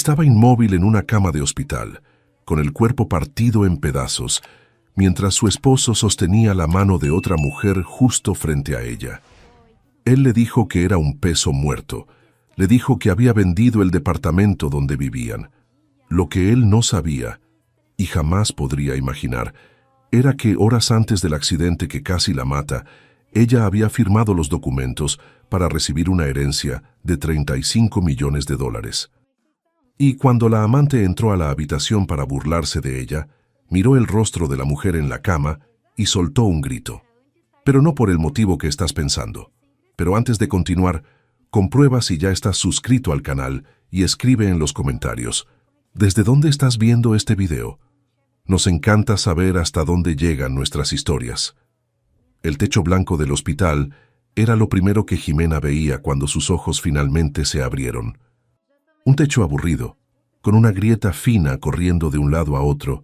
Estaba inmóvil en una cama de hospital, con el cuerpo partido en pedazos, mientras su esposo sostenía la mano de otra mujer justo frente a ella. Él le dijo que era un peso muerto. Le dijo que había vendido el departamento donde vivían. Lo que él no sabía, y jamás podría imaginar, era que horas antes del accidente que casi la mata, ella había firmado los documentos para recibir una herencia de $35 millones. Y cuando la amante entró a la habitación para burlarse de ella, miró el rostro de la mujer en la cama y soltó un grito. Pero no por el motivo que estás pensando. Pero antes de continuar, comprueba si ya estás suscrito al canal y escribe en los comentarios, ¿desde dónde estás viendo este video? Nos encanta saber hasta dónde llegan nuestras historias. El techo blanco del hospital era lo primero que Jimena veía cuando sus ojos finalmente se abrieron. Un techo aburrido, con una grieta fina corriendo de un lado a otro,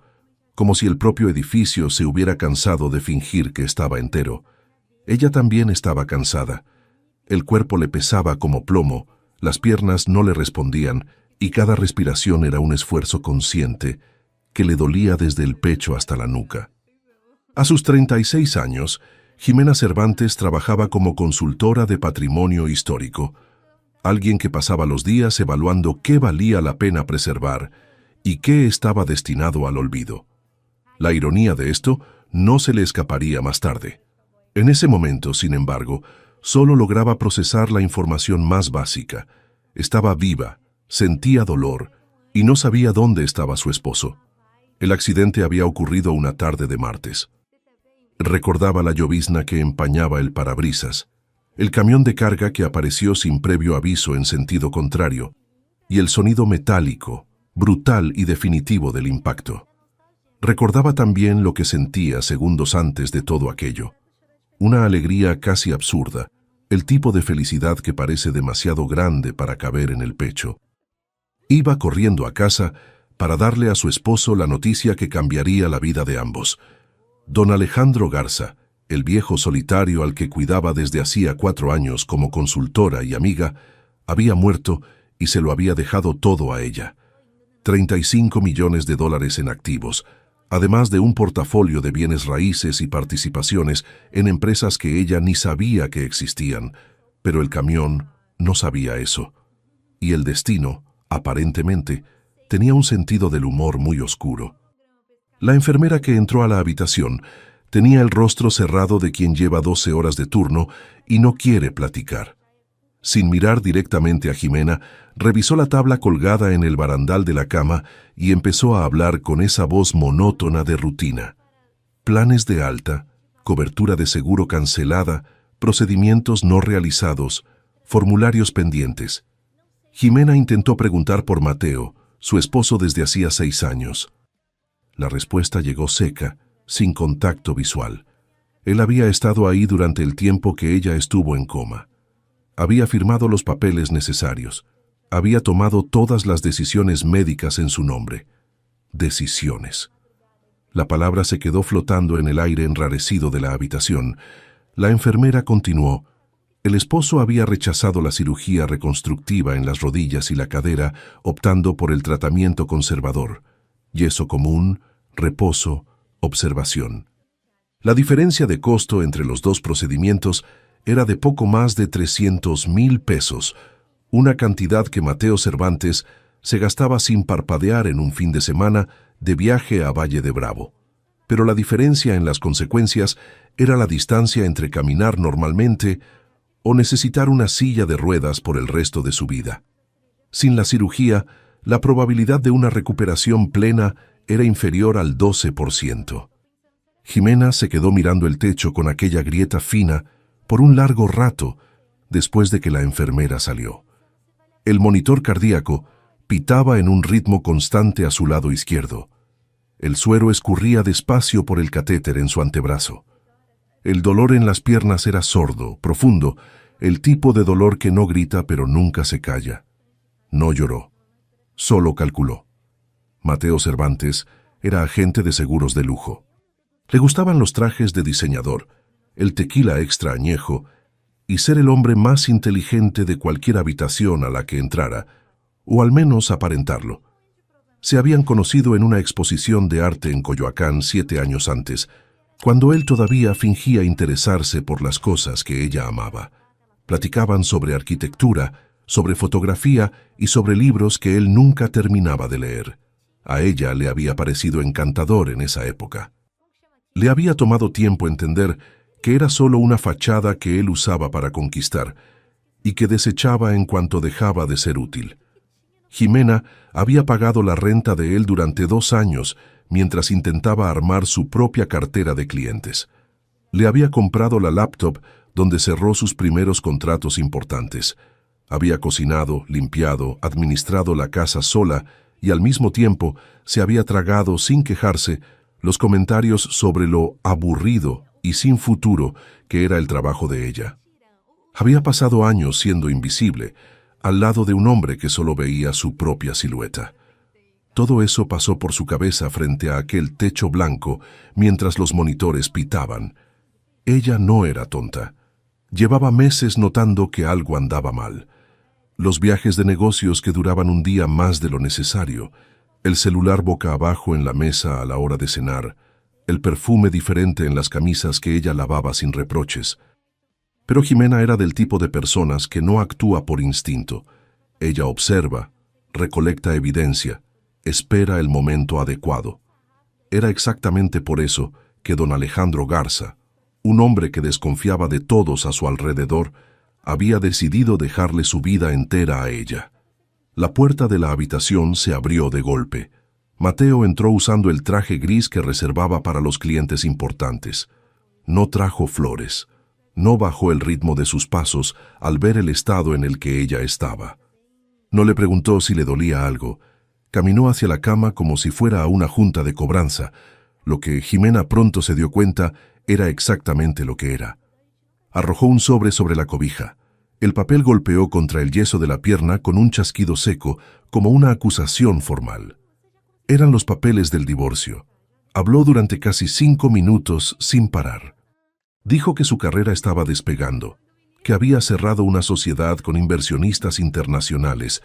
como si el propio edificio se hubiera cansado de fingir que estaba entero. Ella también estaba cansada. El cuerpo le pesaba como plomo, las piernas no le respondían y cada respiración era un esfuerzo consciente que le dolía desde el pecho hasta la nuca. A sus 36 años, Jimena Cervantes trabajaba como consultora de patrimonio histórico, alguien que pasaba los días evaluando qué valía la pena preservar y qué estaba destinado al olvido. La ironía de esto no se le escaparía más tarde. En ese momento, sin embargo, solo lograba procesar la información más básica. Estaba viva, sentía dolor y no sabía dónde estaba su esposo. El accidente había ocurrido una tarde de martes. Recordaba la llovizna que empañaba el parabrisas, el camión de carga que apareció sin previo aviso en sentido contrario, y el sonido metálico, brutal y definitivo del impacto. Recordaba también lo que sentía segundos antes de todo aquello. Una alegría casi absurda, el tipo de felicidad que parece demasiado grande para caber en el pecho. Iba corriendo a casa para darle a su esposo la noticia que cambiaría la vida de ambos. Don Alejandro Garza, el viejo solitario al que cuidaba desde hacía 4 años como consultora y amiga, había muerto y se lo había dejado todo a ella. $35 millones en activos, además de un portafolio de bienes raíces y participaciones en empresas que ella ni sabía que existían, pero el camión no sabía eso. Y el destino, aparentemente, tenía un sentido del humor muy oscuro. La enfermera que entró a la habitación tenía el rostro cerrado de quien lleva 12 horas de turno y no quiere platicar. Sin mirar directamente a Jimena, revisó la tabla colgada en el barandal de la cama y empezó a hablar con esa voz monótona de rutina. Planes de alta, cobertura de seguro cancelada, procedimientos no realizados, formularios pendientes. Jimena intentó preguntar por Mateo, su esposo desde hacía 6 años. La respuesta llegó seca, sin contacto visual. Él había estado ahí durante el tiempo que ella estuvo en coma. Había firmado los papeles necesarios. Había tomado todas las decisiones médicas en su nombre. Decisiones. La palabra se quedó flotando en el aire enrarecido de la habitación. La enfermera continuó. El esposo había rechazado la cirugía reconstructiva en las rodillas y la cadera, optando por el tratamiento conservador. Yeso común, reposo, observación. La diferencia de costo entre los dos procedimientos era de poco más de $300,000, una cantidad que Mateo Cervantes se gastaba sin parpadear en un fin de semana de viaje a Valle de Bravo. Pero la diferencia en las consecuencias era la distancia entre caminar normalmente o necesitar una silla de ruedas por el resto de su vida. Sin la cirugía, la probabilidad de una recuperación plena era inferior al 12%. Jimena se quedó mirando el techo con aquella grieta fina por un largo rato después de que la enfermera salió. El monitor cardíaco pitaba en un ritmo constante a su lado izquierdo. El suero escurría despacio por el catéter en su antebrazo. El dolor en las piernas era sordo, profundo, el tipo de dolor que no grita pero nunca se calla. No lloró, solo calculó. Mateo Cervantes era agente de seguros de lujo. Le gustaban los trajes de diseñador, el tequila extra añejo y ser el hombre más inteligente de cualquier habitación a la que entrara, o al menos aparentarlo. Se habían conocido en una exposición de arte en Coyoacán 7 años antes, cuando él todavía fingía interesarse por las cosas que ella amaba. Platicaban sobre arquitectura, sobre fotografía y sobre libros que él nunca terminaba de leer. A ella le había parecido encantador en esa época. Le había tomado tiempo entender que era solo una fachada que él usaba para conquistar y que desechaba en cuanto dejaba de ser útil. Jimena había pagado la renta de él durante 2 años mientras intentaba armar su propia cartera de clientes. Le había comprado la laptop donde cerró sus primeros contratos importantes. Había cocinado, limpiado, administrado la casa sola y al mismo tiempo se había tragado sin quejarse los comentarios sobre lo aburrido y sin futuro que era el trabajo de ella. Había pasado años siendo invisible, al lado de un hombre que solo veía su propia silueta. Todo eso pasó por su cabeza frente a aquel techo blanco mientras los monitores pitaban. Ella no era tonta. Llevaba meses notando que algo andaba mal. Los viajes de negocios que duraban un día más de lo necesario, el celular boca abajo en la mesa a la hora de cenar, el perfume diferente en las camisas que ella lavaba sin reproches. Pero Jimena era del tipo de personas que no actúa por instinto. Ella observa, recolecta evidencia, espera el momento adecuado. Era exactamente por eso que don Alejandro Garza, un hombre que desconfiaba de todos a su alrededor, había decidido dejarle su vida entera a ella. La puerta de la habitación se abrió de golpe. Mateo entró usando el traje gris que reservaba para los clientes importantes. No trajo flores. No bajó el ritmo de sus pasos al ver el estado en el que ella estaba. No le preguntó si le dolía algo. Caminó hacia la cama como si fuera a una junta de cobranza. Lo que Jimena pronto se dio cuenta era exactamente lo que era. Arrojó un sobre la cobija. El papel golpeó contra el yeso de la pierna con un chasquido seco, como una acusación formal. Eran los papeles del divorcio. Habló durante casi 5 minutos sin parar. Dijo que su carrera estaba despegando, que había cerrado una sociedad con inversionistas internacionales,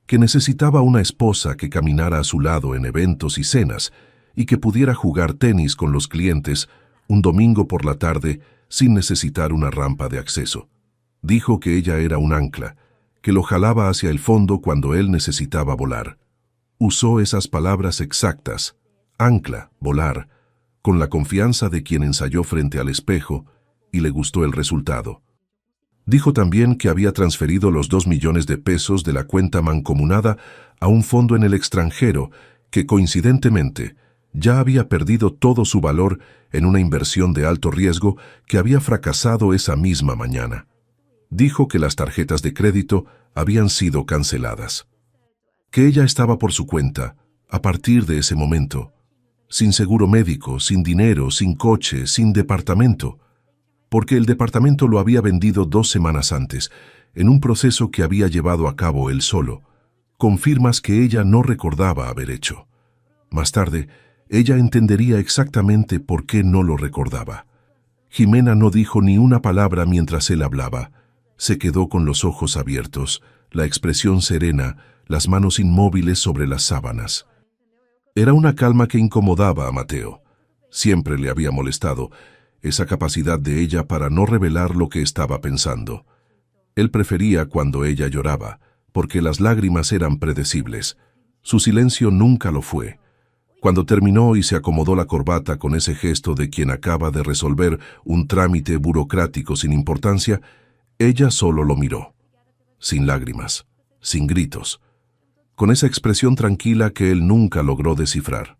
que necesitaba una esposa que caminara a su lado en eventos y cenas y que pudiera jugar tenis con los clientes un domingo por la tarde sin necesitar una rampa de acceso. Dijo que ella era un ancla, que lo jalaba hacia el fondo cuando él necesitaba volar. Usó esas palabras exactas, ancla, volar, con la confianza de quien ensayó frente al espejo y le gustó el resultado. Dijo también que había transferido los 2 millones de pesos de la cuenta mancomunada a un fondo en el extranjero que, coincidentemente, ya había perdido todo su valor en una inversión de alto riesgo que había fracasado esa misma mañana. Dijo que las tarjetas de crédito habían sido canceladas. Que ella estaba por su cuenta, a partir de ese momento, sin seguro médico, sin dinero, sin coche, sin departamento, porque el departamento lo había vendido 2 semanas antes, en un proceso que había llevado a cabo él solo, con firmas que ella no recordaba haber hecho. Más tarde, ella entendería exactamente por qué no lo recordaba. Jimena no dijo ni una palabra mientras él hablaba. Se quedó con los ojos abiertos, la expresión serena, las manos inmóviles sobre las sábanas. Era una calma que incomodaba a Mateo. Siempre le había molestado esa capacidad de ella para no revelar lo que estaba pensando. Él prefería cuando ella lloraba, porque las lágrimas eran predecibles. Su silencio nunca lo fue. Cuando terminó y se acomodó la corbata con ese gesto de quien acaba de resolver un trámite burocrático sin importancia, ella solo lo miró, sin lágrimas, sin gritos, con esa expresión tranquila que él nunca logró descifrar.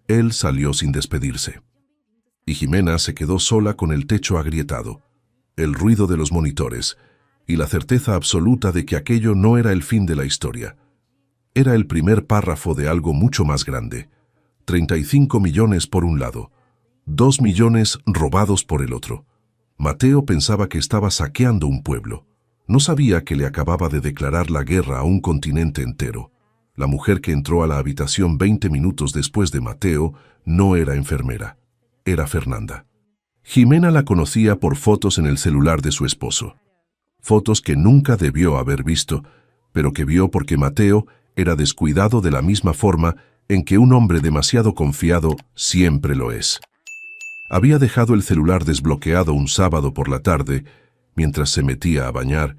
Él salió sin despedirse. Y Jimena se quedó sola con el techo agrietado, el ruido de los monitores y la certeza absoluta de que aquello no era el fin de la historia. Era el primer párrafo de algo mucho más grande. 35 millones por un lado, 2 millones robados por el otro. Mateo pensaba que estaba saqueando un pueblo. No sabía que le acababa de declarar la guerra a un continente entero. La mujer que entró a la habitación 20 minutos después de Mateo no era enfermera. Era Fernanda. Jimena la conocía por fotos en el celular de su esposo. Fotos que nunca debió haber visto, pero que vio porque Mateo era descuidado de la misma forma en que un hombre demasiado confiado siempre lo es. Había dejado el celular desbloqueado un sábado por la tarde, mientras se metía a bañar,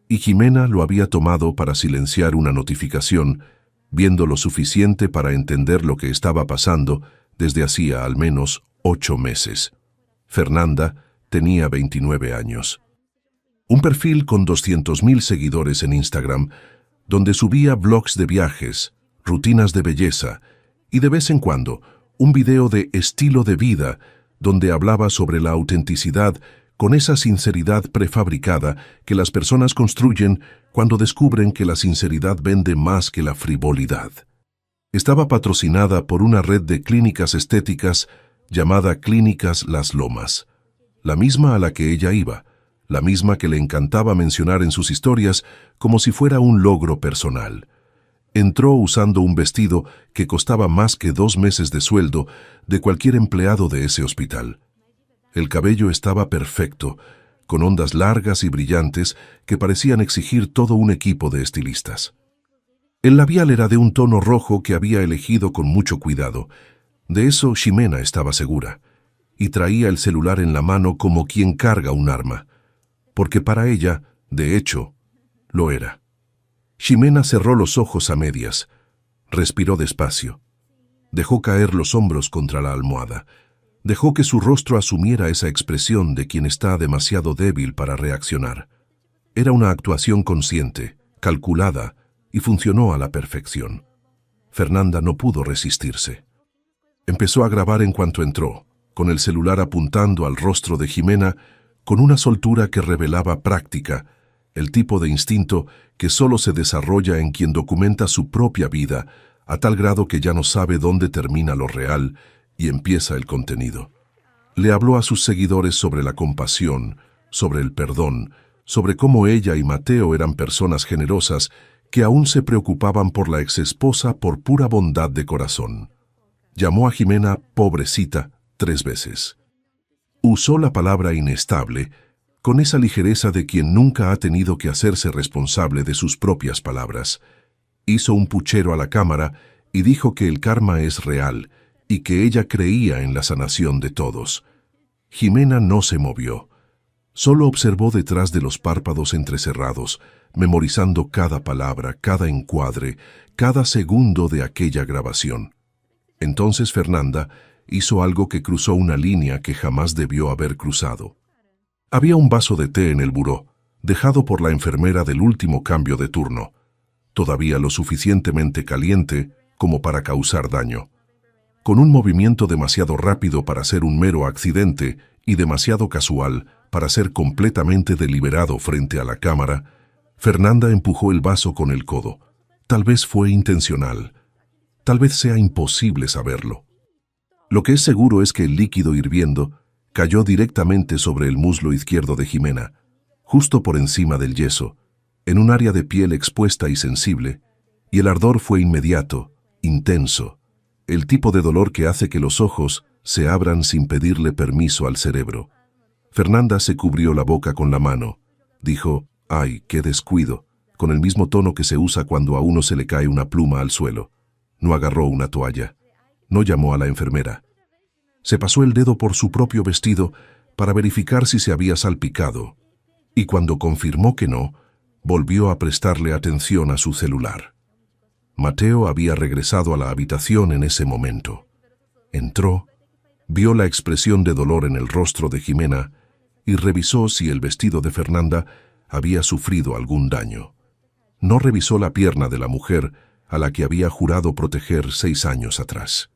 y Jimena lo había tomado para silenciar una notificación, viendo lo suficiente para entender lo que estaba pasando desde hacía al menos 8 meses. Fernanda tenía 29 años. Un perfil con 200.000 seguidores en Instagram, donde subía vlogs de viajes, rutinas de belleza y de vez en cuando un video de estilo de vida donde hablaba sobre la autenticidad con esa sinceridad prefabricada que las personas construyen cuando descubren que la sinceridad vende más que la frivolidad. Estaba patrocinada por una red de clínicas estéticas llamada Clínicas Las Lomas, la misma a la que ella iba, la misma que le encantaba mencionar en sus historias como si fuera un logro personal. Entró usando un vestido que costaba más que 2 meses de sueldo de cualquier empleado de ese hospital. El cabello estaba perfecto, con ondas largas y brillantes que parecían exigir todo un equipo de estilistas. El labial era de un tono rojo que había elegido con mucho cuidado. De eso Ximena estaba segura, y traía el celular en la mano como quien carga un arma, porque para ella, de hecho, lo era. Ximena cerró los ojos a medias, respiró despacio, dejó caer los hombros contra la almohada, dejó que su rostro asumiera esa expresión de quien está demasiado débil para reaccionar. Era una actuación consciente, calculada, y funcionó a la perfección. Fernanda no pudo resistirse. Empezó a grabar en cuanto entró, con el celular apuntando al rostro de Ximena con una soltura que revelaba práctica, el tipo de instinto que solo se desarrolla en quien documenta su propia vida, a tal grado que ya no sabe dónde termina lo real y empieza el contenido. Le habló a sus seguidores sobre la compasión, sobre el perdón, sobre cómo ella y Mateo eran personas generosas que aún se preocupaban por la exesposa por pura bondad de corazón. Llamó a Ximena pobrecita 3 veces. Usó la palabra inestable con esa ligereza de quien nunca ha tenido que hacerse responsable de sus propias palabras. Hizo un puchero a la cámara y dijo que el karma es real y que ella creía en la sanación de todos. Ximena no se movió. Solo observó detrás de los párpados entrecerrados, memorizando cada palabra, cada encuadre, cada segundo de aquella grabación. Entonces Fernanda hizo algo que cruzó una línea que jamás debió haber cruzado. Había un vaso de té en el buró, dejado por la enfermera del último cambio de turno, todavía lo suficientemente caliente como para causar daño. Con un movimiento demasiado rápido para ser un mero accidente y demasiado casual para ser completamente deliberado frente a la cámara, Fernanda empujó el vaso con el codo. Tal vez fue intencional. Tal vez sea imposible saberlo. Lo que es seguro es que el líquido hirviendo cayó directamente sobre el muslo izquierdo de Ximena, justo por encima del yeso, en un área de piel expuesta y sensible, y el ardor fue inmediato, intenso, el tipo de dolor que hace que los ojos se abran sin pedirle permiso al cerebro. Fernanda se cubrió la boca con la mano. Dijo, «¡Ay, qué descuido!», con el mismo tono que se usa cuando a uno se le cae una pluma al suelo. No agarró una toalla. No llamó a la enfermera. Se pasó el dedo por su propio vestido para verificar si se había salpicado, y cuando confirmó que no, volvió a prestarle atención a su celular. Mateo había regresado a la habitación en ese momento. Entró, vio la expresión de dolor en el rostro de Ximena y revisó si el vestido de Fernanda había sufrido algún daño. No revisó la pierna de la mujer a la que había jurado proteger 6 años atrás.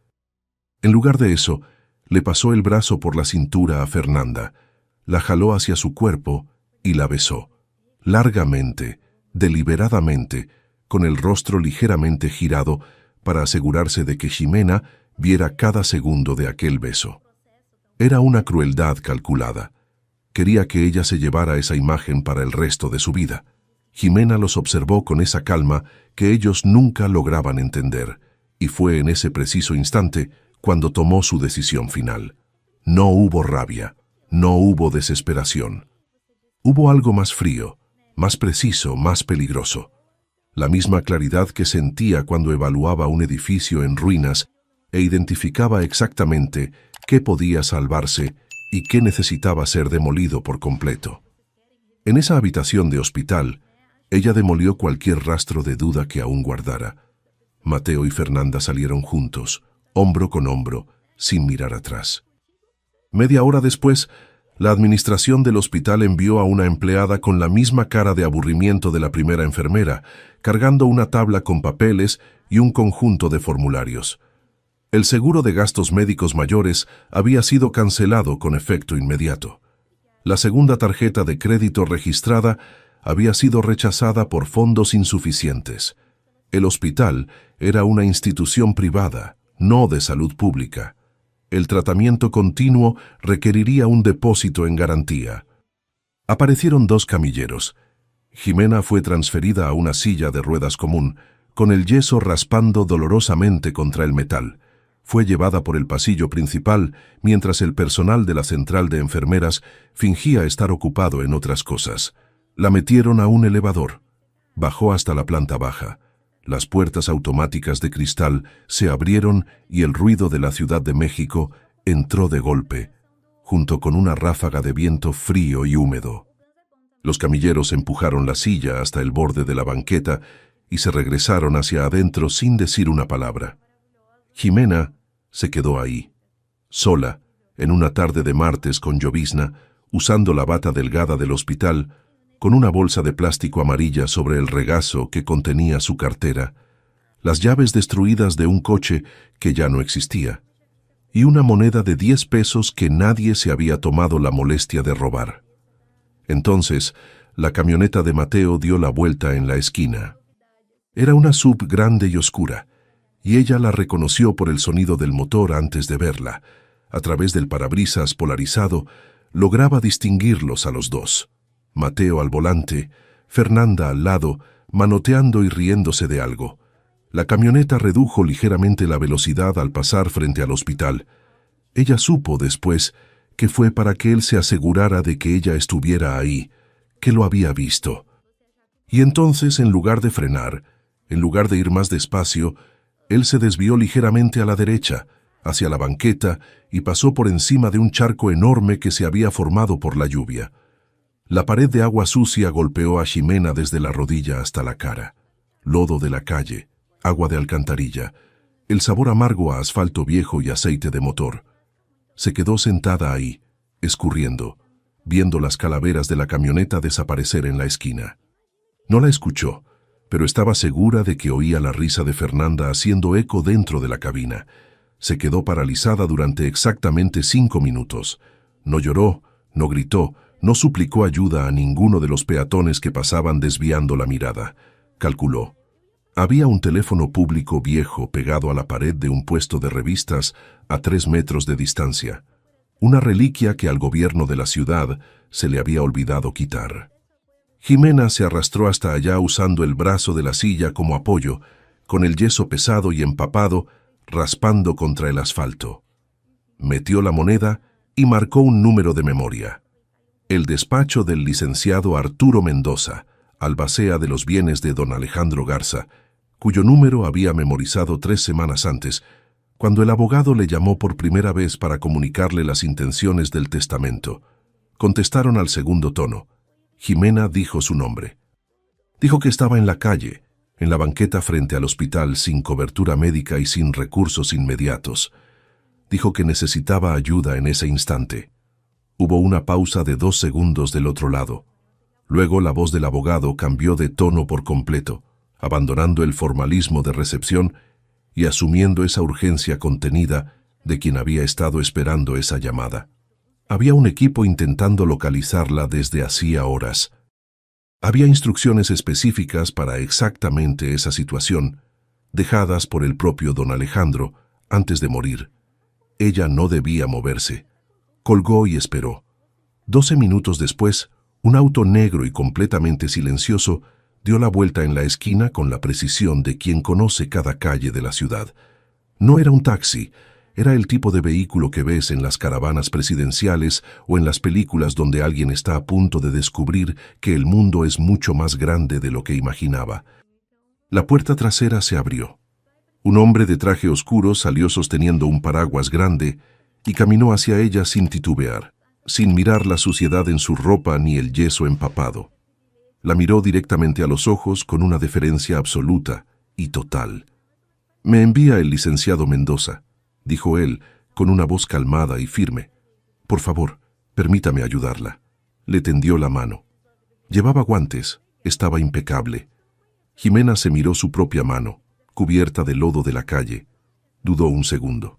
En lugar de eso, le pasó el brazo por la cintura a Fernanda, la jaló hacia su cuerpo y la besó, largamente, deliberadamente, con el rostro ligeramente girado para asegurarse de que Ximena viera cada segundo de aquel beso. Era una crueldad calculada. Quería que ella se llevara esa imagen para el resto de su vida. Ximena los observó con esa calma que ellos nunca lograban entender, y fue en ese preciso instante cuando tomó su decisión final. No hubo rabia, no hubo desesperación. Hubo algo más frío, más preciso, más peligroso. la misma claridad que sentía cuando evaluaba un edificio en ruinas e identificaba exactamente qué podía salvarse y qué necesitaba ser demolido por completo. En esa habitación de hospital, ella demolió cualquier rastro de duda que aún guardara. Mateo y Fernanda salieron juntos, hombro con hombro, sin mirar atrás. Media hora después, la administración del hospital envió a una empleada con la misma cara de aburrimiento de la primera enfermera, cargando una tabla con papeles y un conjunto de formularios. El seguro de gastos médicos mayores había sido cancelado con efecto inmediato. La segunda tarjeta de crédito registrada había sido rechazada por fondos insuficientes. El hospital era una institución privada, no de salud pública. El tratamiento continuo requeriría un depósito en garantía. Aparecieron 2 camilleros. Jimena fue transferida a una silla de ruedas común, con el yeso raspando dolorosamente contra el metal. Fue llevada por el pasillo principal, mientras el personal de la central de enfermeras fingía estar ocupado en otras cosas. La metieron a un elevador. Bajó hasta la planta baja. Las puertas automáticas de cristal se abrieron y el ruido de la Ciudad de México entró de golpe, junto con una ráfaga de viento frío y húmedo. Los camilleros empujaron la silla hasta el borde de la banqueta y se regresaron hacia adentro sin decir una palabra. Jimena se quedó ahí, sola, en una tarde de martes con llovizna, usando la bata delgada del hospital, con una bolsa de plástico amarilla sobre el regazo que contenía su cartera, las llaves destruidas de un coche que ya no existía, y una moneda de 10 pesos que nadie se había tomado la molestia de robar. Entonces, la camioneta de Mateo dio la vuelta en la esquina. Era una SUV grande y oscura, y ella la reconoció por el sonido del motor antes de verla. A través del parabrisas polarizado, lograba distinguirlos a los dos. Mateo al volante, Fernanda al lado, manoteando y riéndose de algo. La camioneta redujo ligeramente la velocidad al pasar frente al hospital. Ella supo después que fue para que él se asegurara de que ella estuviera ahí, que lo había visto. Y entonces, en lugar de frenar, en lugar de ir más despacio, él se desvió ligeramente a la derecha, hacia la banqueta, y pasó por encima de un charco enorme que se había formado por la lluvia. La pared de agua sucia golpeó a Jimena desde la rodilla hasta la cara. Lodo de la calle, agua de alcantarilla, el sabor amargo a asfalto viejo y aceite de motor. Se quedó sentada ahí, escurriendo, viendo las calaveras de la camioneta desaparecer en la esquina. No la escuchó, pero estaba segura de que oía la risa de Fernanda haciendo eco dentro de la cabina. Se quedó paralizada durante exactamente 5 minutos. No lloró, no gritó, no suplicó ayuda a ninguno de los peatones que pasaban desviando la mirada. Calculó. Había un teléfono público viejo pegado a la pared de un puesto de revistas a 3 metros de distancia. Una reliquia que al gobierno de la ciudad se le había olvidado quitar. Jimena se arrastró hasta allá usando el brazo de la silla como apoyo, con el yeso pesado y empapado, raspando contra el asfalto. Metió la moneda y marcó un número de memoria. El despacho del licenciado Arturo Mendoza, albacea de los bienes de don Alejandro Garza, cuyo número había memorizado 3 semanas antes, cuando el abogado le llamó por primera vez para comunicarle las intenciones del testamento. Contestaron al segundo tono. Jimena dijo su nombre. Dijo que estaba en la calle, en la banqueta frente al hospital, sin cobertura médica y sin recursos inmediatos. Dijo que necesitaba ayuda en ese instante. Hubo una pausa de 2 segundos del otro lado. Luego la voz del abogado cambió de tono por completo, abandonando el formalismo de recepción y asumiendo esa urgencia contenida de quien había estado esperando esa llamada. Había un equipo intentando localizarla desde hacía horas. Había instrucciones específicas para exactamente esa situación, dejadas por el propio don Alejandro antes de morir. Ella no debía moverse. Colgó y esperó. 12 minutos después, un auto negro y completamente silencioso dio la vuelta en la esquina con la precisión de quien conoce cada calle de la ciudad. No era un taxi, era el tipo de vehículo que ves en las caravanas presidenciales o en las películas donde alguien está a punto de descubrir que el mundo es mucho más grande de lo que imaginaba. La puerta trasera se abrió. Un hombre de traje oscuro salió sosteniendo un paraguas grande y caminó hacia ella sin titubear, sin mirar la suciedad en su ropa ni el yeso empapado. La miró directamente a los ojos con una deferencia absoluta y total. «Me envía el licenciado Mendoza», dijo él, con una voz calmada y firme. «Por favor, permítame ayudarla». Le tendió la mano. Llevaba guantes, estaba impecable. Jimena se miró su propia mano, cubierta de lodo de la calle. Dudó un segundo.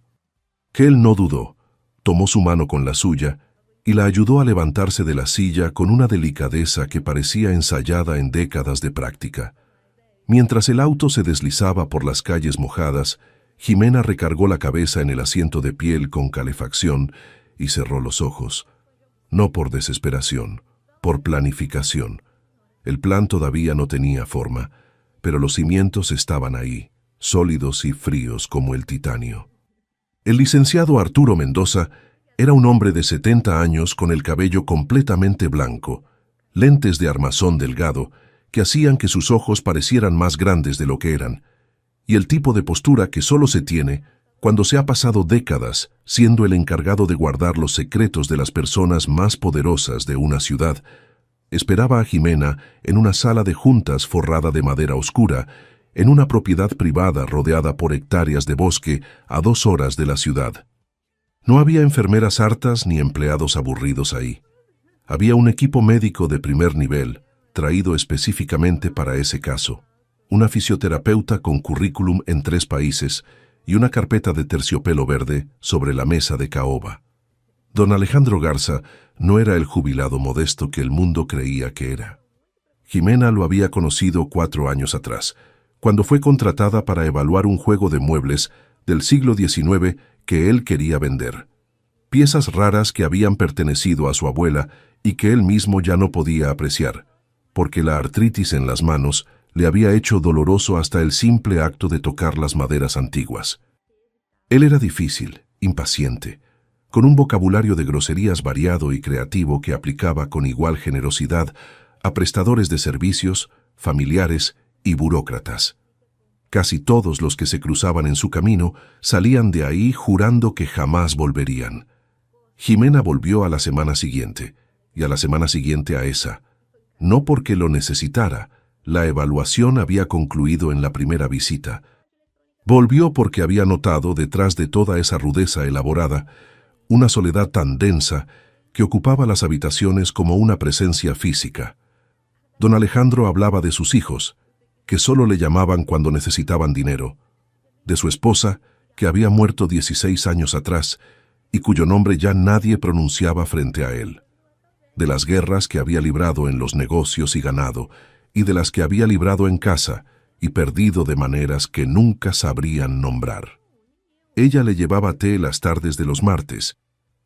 Que él no dudó. Tomó su mano con la suya y la ayudó a levantarse de la silla con una delicadeza que parecía ensayada en décadas de práctica. Mientras el auto se deslizaba por las calles mojadas, Jimena recargó la cabeza en el asiento de piel con calefacción y cerró los ojos. No por desesperación, por planificación. El plan todavía no tenía forma, pero los cimientos estaban ahí, sólidos y fríos como el titanio. El licenciado Arturo Mendoza era un hombre de 70 años con el cabello completamente blanco, lentes de armazón delgado que hacían que sus ojos parecieran más grandes de lo que eran, y el tipo de postura que solo se tiene cuando se ha pasado décadas siendo el encargado de guardar los secretos de las personas más poderosas de una ciudad. Esperaba a Jimena en una sala de juntas forrada de madera oscura, en una propiedad privada rodeada por hectáreas de bosque a 2 horas de la ciudad. No había enfermeras hartas ni empleados aburridos ahí. Había un equipo médico de primer nivel, traído específicamente para ese caso, una fisioterapeuta con currículum en 3 países y una carpeta de terciopelo verde sobre la mesa de caoba. Don Alejandro Garza no era el jubilado modesto que el mundo creía que era. Jimena lo había conocido 4 años atrás, cuando fue contratada para evaluar un juego de muebles del siglo XIX que él quería vender. Piezas raras que habían pertenecido a su abuela y que él mismo ya no podía apreciar, porque la artritis en las manos le había hecho doloroso hasta el simple acto de tocar las maderas antiguas. Él era difícil, impaciente, con un vocabulario de groserías variado y creativo que aplicaba con igual generosidad a prestadores de servicios, familiares y burócratas. Casi todos los que se cruzaban en su camino salían de ahí jurando que jamás volverían. Jimena volvió a la semana siguiente, y a la semana siguiente a esa. No porque lo necesitara, la evaluación había concluido en la primera visita. Volvió porque había notado, detrás de toda esa rudeza elaborada, una soledad tan densa que ocupaba las habitaciones como una presencia física. Don Alejandro hablaba de sus hijos, que solo le llamaban cuando necesitaban dinero, de su esposa, que había muerto 16 años atrás y cuyo nombre ya nadie pronunciaba frente a él, de las guerras que había librado en los negocios y ganado, y de las que había librado en casa y perdido de maneras que nunca sabrían nombrar. Ella le llevaba té las tardes de los martes,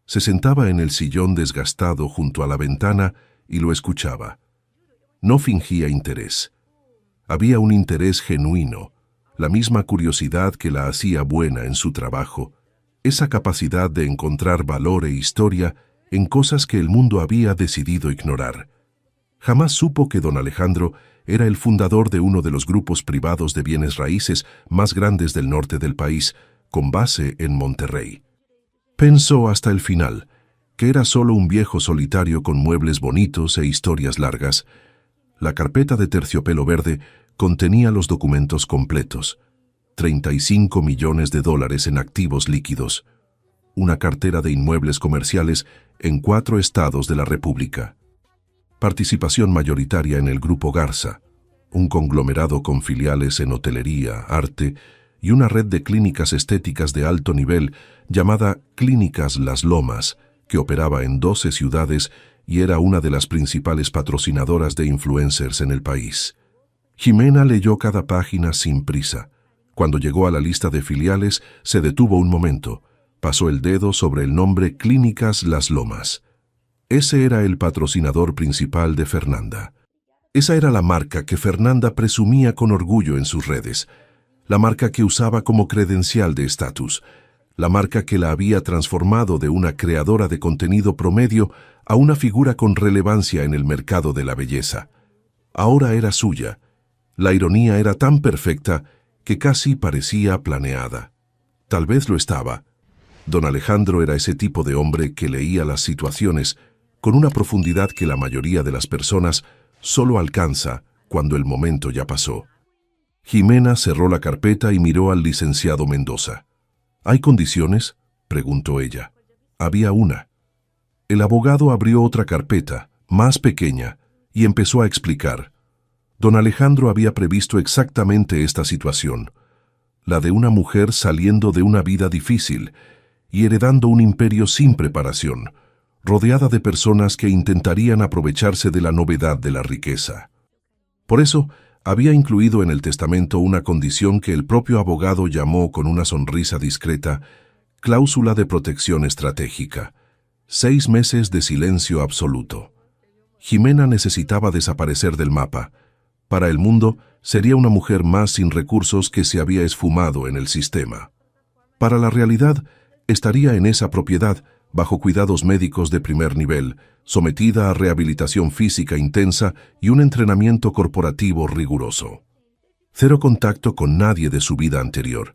se sentaba en el sillón desgastado junto a la ventana y lo escuchaba. No fingía interés. Había un interés genuino, la misma curiosidad que la hacía buena en su trabajo, esa capacidad de encontrar valor e historia en cosas que el mundo había decidido ignorar. Jamás supo que don Alejandro era el fundador de uno de los grupos privados de bienes raíces más grandes del norte del país, con base en Monterrey. Pensó hasta el final que era solo un viejo solitario con muebles bonitos e historias largas. La carpeta de terciopelo verde contenía los documentos completos, $35 millones en activos líquidos, una cartera de inmuebles comerciales en 4 estados de la República, participación mayoritaria en el Grupo Garza, un conglomerado con filiales en hotelería, arte y una red de clínicas estéticas de alto nivel llamada Clínicas Las Lomas, que operaba en 12 ciudades y era una de las principales patrocinadoras de influencers en el país. Jimena leyó cada página sin prisa. Cuando llegó a la lista de filiales, se detuvo un momento, pasó el dedo sobre el nombre Clínicas Las Lomas. Ese era el patrocinador principal de Fernanda. Esa era la marca que Fernanda presumía con orgullo en sus redes, la marca que usaba como credencial de estatus, la marca que la había transformado de una creadora de contenido promedio a una figura con relevancia en el mercado de la belleza. Ahora era suya. La ironía era tan perfecta que casi parecía planeada. Tal vez lo estaba. Don Alejandro era ese tipo de hombre que leía las situaciones con una profundidad que la mayoría de las personas solo alcanza cuando el momento ya pasó. Jimena cerró la carpeta y miró al licenciado Mendoza. ¿Hay condiciones?, preguntó ella. Había una. El abogado abrió otra carpeta, más pequeña, y empezó a explicar. Don Alejandro había previsto exactamente esta situación, la de una mujer saliendo de una vida difícil y heredando un imperio sin preparación, rodeada de personas que intentarían aprovecharse de la novedad de la riqueza. Por eso, había incluido en el testamento una condición que el propio abogado llamó con una sonrisa discreta cláusula de protección estratégica. 6 meses de silencio absoluto. Jimena necesitaba desaparecer del mapa. Para el mundo, sería una mujer más sin recursos que se había esfumado en el sistema. Para la realidad, estaría en esa propiedad, bajo cuidados médicos de primer nivel, sometida a rehabilitación física intensa y un entrenamiento corporativo riguroso. Cero contacto con nadie de su vida anterior.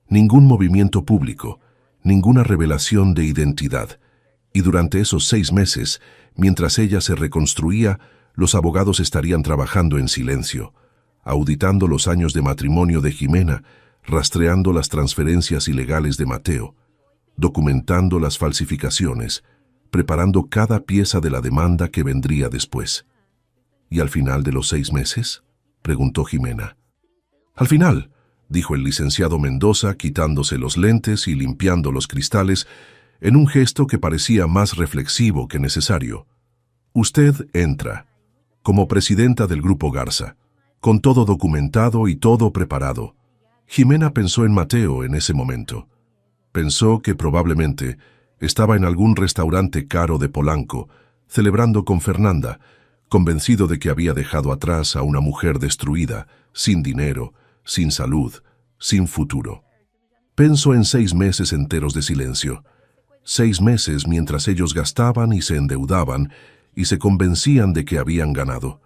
Ningún movimiento público, ninguna revelación de identidad. Y durante esos 6 meses, mientras ella se reconstruía, los abogados estarían trabajando en silencio, auditando los años de matrimonio de Jimena, rastreando las transferencias ilegales de Mateo, documentando las falsificaciones, preparando cada pieza de la demanda que vendría después. ¿Y al final de los 6 meses?, preguntó Jimena. Al final, dijo el licenciado Mendoza, quitándose los lentes y limpiando los cristales, en un gesto que parecía más reflexivo que necesario. Usted entra, como presidenta del Grupo Garza, con todo documentado y todo preparado. Jimena pensó en Mateo en ese momento. Pensó que probablemente estaba en algún restaurante caro de Polanco, celebrando con Fernanda, convencido de que había dejado atrás a una mujer destruida, sin dinero, sin salud, sin futuro. Pensó en 6 meses enteros de silencio. 6 meses mientras ellos gastaban y se endeudaban y se convencían de que habían ganado.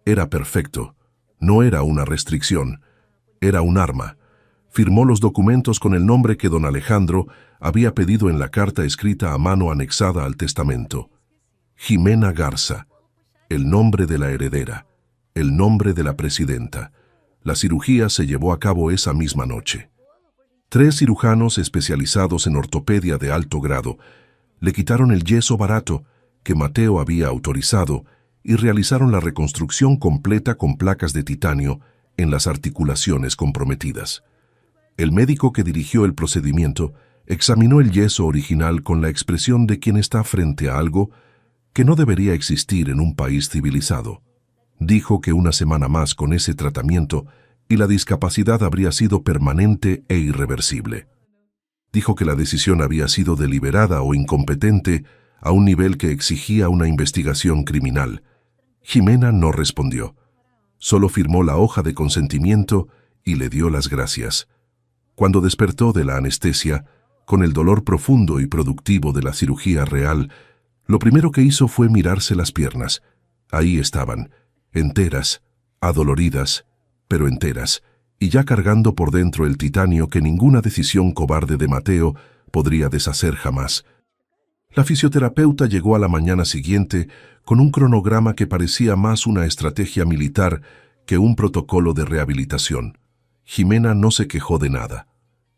Era perfecto. No era una restricción. Era un arma. Firmó los documentos con el nombre que don Alejandro había pedido en la carta escrita a mano anexada al testamento. Jimena Garza. El nombre de la heredera. El nombre de la presidenta. La cirugía se llevó a cabo esa misma noche. 3 cirujanos especializados en ortopedia de alto grado le quitaron el yeso barato que Mateo había autorizado y realizaron la reconstrucción completa con placas de titanio en las articulaciones comprometidas. El médico que dirigió el procedimiento examinó el yeso original con la expresión de quien está frente a algo que no debería existir en un país civilizado. Dijo que una semana más con ese tratamiento y la discapacidad habría sido permanente e irreversible. Dijo que la decisión había sido deliberada o incompetente a un nivel que exigía una investigación criminal. Jimena no respondió. Solo firmó la hoja de consentimiento y le dio las gracias. Cuando despertó de la anestesia, con el dolor profundo y productivo de la cirugía real, lo primero que hizo fue mirarse las piernas. Ahí estaban, enteras, adoloridas, pero enteras, y ya cargando por dentro el titanio que ninguna decisión cobarde de Mateo podría deshacer jamás. La fisioterapeuta llegó a la mañana siguiente con un cronograma que parecía más una estrategia militar que un protocolo de rehabilitación. Jimena no se quejó de nada.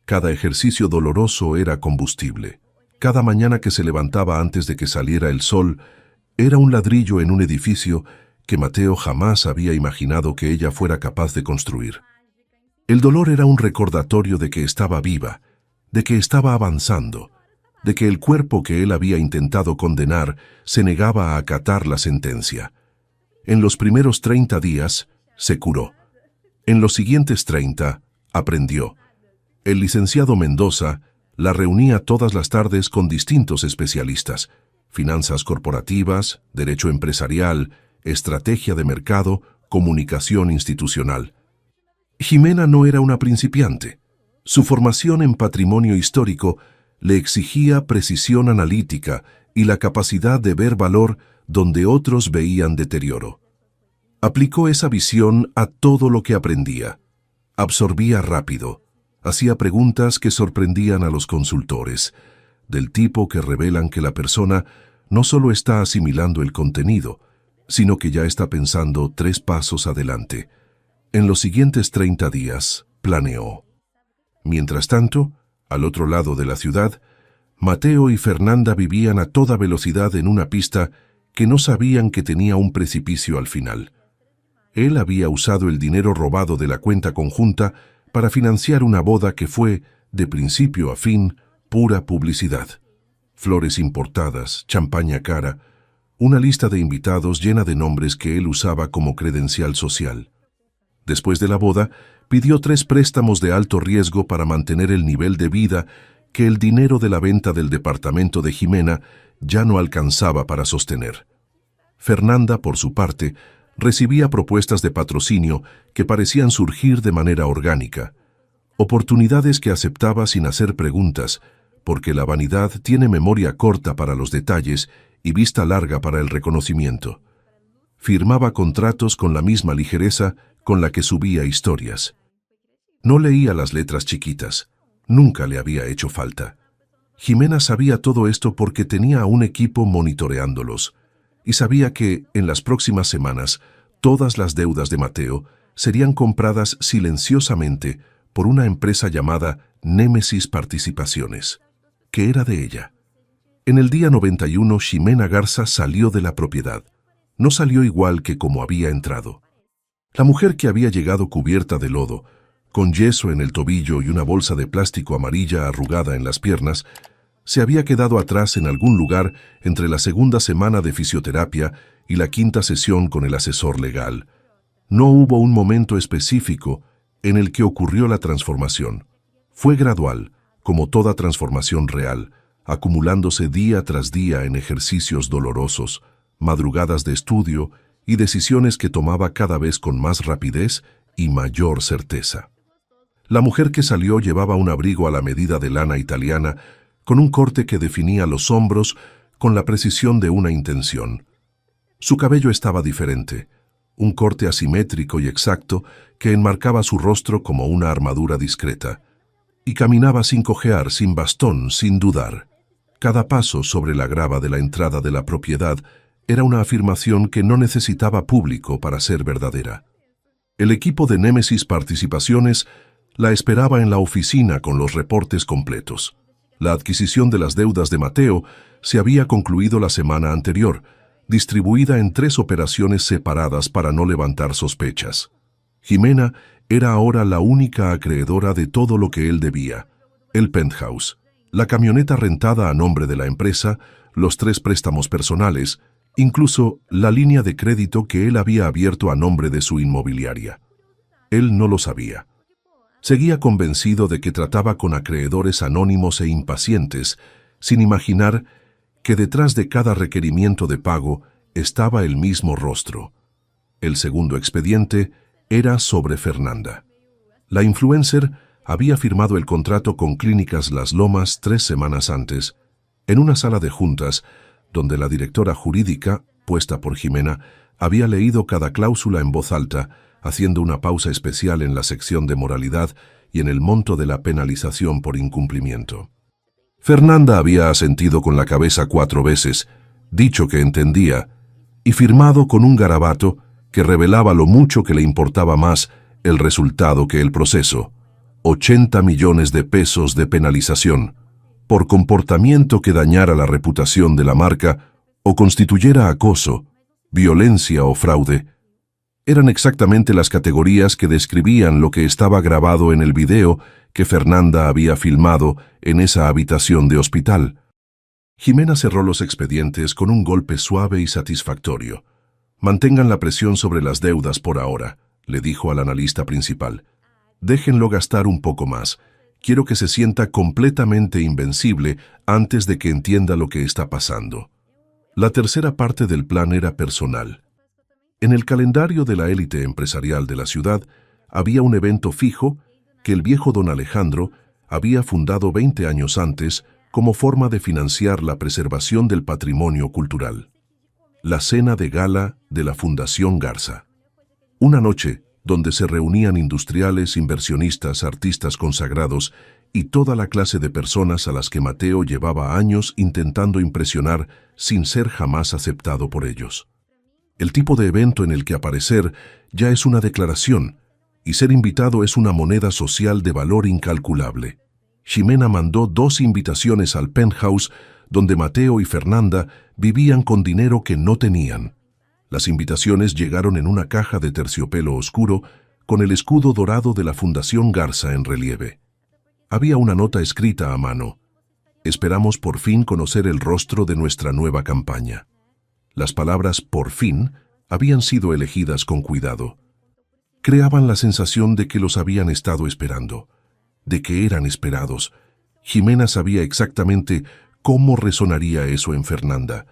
Cada ejercicio doloroso era combustible. Cada mañana que se levantaba antes de que saliera el sol era un ladrillo en un edificio que Mateo jamás había imaginado que ella fuera capaz de construir. El dolor era un recordatorio de que estaba viva, de que estaba avanzando, de que el cuerpo que él había intentado condenar se negaba a acatar la sentencia. En los primeros 30 días se curó. En los siguientes 30 aprendió. El licenciado Mendoza la reunía todas las tardes con distintos especialistas: finanzas corporativas, derecho empresarial, estrategia de mercado, comunicación institucional. Jimena no era una principiante. Su formación en patrimonio histórico le exigía precisión analítica y la capacidad de ver valor donde otros veían deterioro. Aplicó esa visión a todo lo que aprendía. Absorbía rápido. Hacía preguntas que sorprendían a los consultores, del tipo que revelan que la persona no solo está asimilando el contenido, sino que ya está pensando 3 pasos adelante. En los siguientes 30 días, planeó. Mientras tanto, al otro lado de la ciudad, Mateo y Fernanda vivían a toda velocidad en una pista que no sabían que tenía un precipicio al final. Él había usado el dinero robado de la cuenta conjunta para financiar una boda que fue, de principio a fin, pura publicidad. Flores importadas, champaña cara, una lista de invitados llena de nombres que él usaba como credencial social. Después de la boda, pidió 3 préstamos de alto riesgo para mantener el nivel de vida que el dinero de la venta del departamento de Jimena ya no alcanzaba para sostener. Fernanda, por su parte, recibía propuestas de patrocinio que parecían surgir de manera orgánica, oportunidades que aceptaba sin hacer preguntas, porque la vanidad tiene memoria corta para los detalles y vista larga para el reconocimiento. Firmaba contratos con la misma ligereza con la que subía historias. No leía las letras chiquitas. Nunca le había hecho falta. Jimena sabía todo esto porque tenía a un equipo monitoreándolos, y sabía que, en las próximas semanas, todas las deudas de Mateo serían compradas silenciosamente por una empresa llamada Némesis Participaciones, que era de ella. En el día 91, Ximena Garza salió de la propiedad. No salió igual que como había entrado. La mujer que había llegado cubierta de lodo, con yeso en el tobillo y una bolsa de plástico amarilla arrugada en las piernas, se había quedado atrás en algún lugar entre la segunda semana de fisioterapia y la 5ª sesión con el asesor legal. No hubo un momento específico en el que ocurrió la transformación. Fue gradual, como toda transformación real, acumulándose día tras día en ejercicios dolorosos, madrugadas de estudio y decisiones que tomaba cada vez con más rapidez y mayor certeza. La mujer que salió llevaba un abrigo a la medida de lana italiana, con un corte que definía los hombros con la precisión de una intención. Su cabello estaba diferente, un corte asimétrico y exacto que enmarcaba su rostro como una armadura discreta, y caminaba sin cojear, sin bastón, sin dudar. Cada paso sobre la grava de la entrada de la propiedad era una afirmación que no necesitaba público para ser verdadera. El equipo de Némesis Participaciones la esperaba en la oficina con los reportes completos. La adquisición de las deudas de Mateo se había concluido la semana anterior, distribuida en 3 operaciones separadas para no levantar sospechas. Jimena era ahora la única acreedora de todo lo que él debía: el penthouse, la camioneta rentada a nombre de la empresa, los 3 préstamos personales, incluso la línea de crédito que él había abierto a nombre de su inmobiliaria. Él no lo sabía. Seguía convencido de que trataba con acreedores anónimos e impacientes, sin imaginar que detrás de cada requerimiento de pago estaba el mismo rostro. El segundo expediente era sobre Fernanda. La influencer había firmado el contrato con Clínicas Las Lomas 3 semanas antes, en una sala de juntas, donde la directora jurídica, puesta por Jimena, había leído cada cláusula en voz alta, haciendo una pausa especial en la sección de moralidad y en el monto de la penalización por incumplimiento. Fernanda había asentido con la cabeza 4 veces, dicho que entendía, y firmado con un garabato que revelaba lo mucho que le importaba más el resultado que el proceso: 80 millones de pesos de penalización, por comportamiento que dañara la reputación de la marca o constituyera acoso, violencia o fraude. Eran exactamente las categorías que describían lo que estaba grabado en el video que Fernanda había filmado en esa habitación de hospital. Jimena cerró los expedientes con un golpe suave y satisfactorio. «Mantengan la presión sobre las deudas por ahora», le dijo al analista principal. «Déjenlo gastar un poco más. Quiero que se sienta completamente invencible antes de que entienda lo que está pasando». La tercera parte del plan era personal. En el calendario de la élite empresarial de la ciudad había un evento fijo que el viejo don Alejandro había fundado 20 años antes como forma de financiar la preservación del patrimonio cultural: la cena de gala de la Fundación Garza. Una noche donde se reunían industriales, inversionistas, artistas consagrados y toda la clase de personas a las que Mateo llevaba años intentando impresionar sin ser jamás aceptado por ellos. El tipo de evento en el que aparecer ya es una declaración, y ser invitado es una moneda social de valor incalculable. Ximena mandó 2 invitaciones al penthouse donde Mateo y Fernanda vivían con dinero que no tenían. Las invitaciones llegaron en una caja de terciopelo oscuro con el escudo dorado de la Fundación Garza en relieve. Había una nota escrita a mano. Esperamos por fin conocer el rostro de nuestra nueva campaña. Las palabras «por fin» habían sido elegidas con cuidado. Creaban la sensación de que los habían estado esperando, de que eran esperados. Ximena sabía exactamente cómo resonaría eso en Fernanda,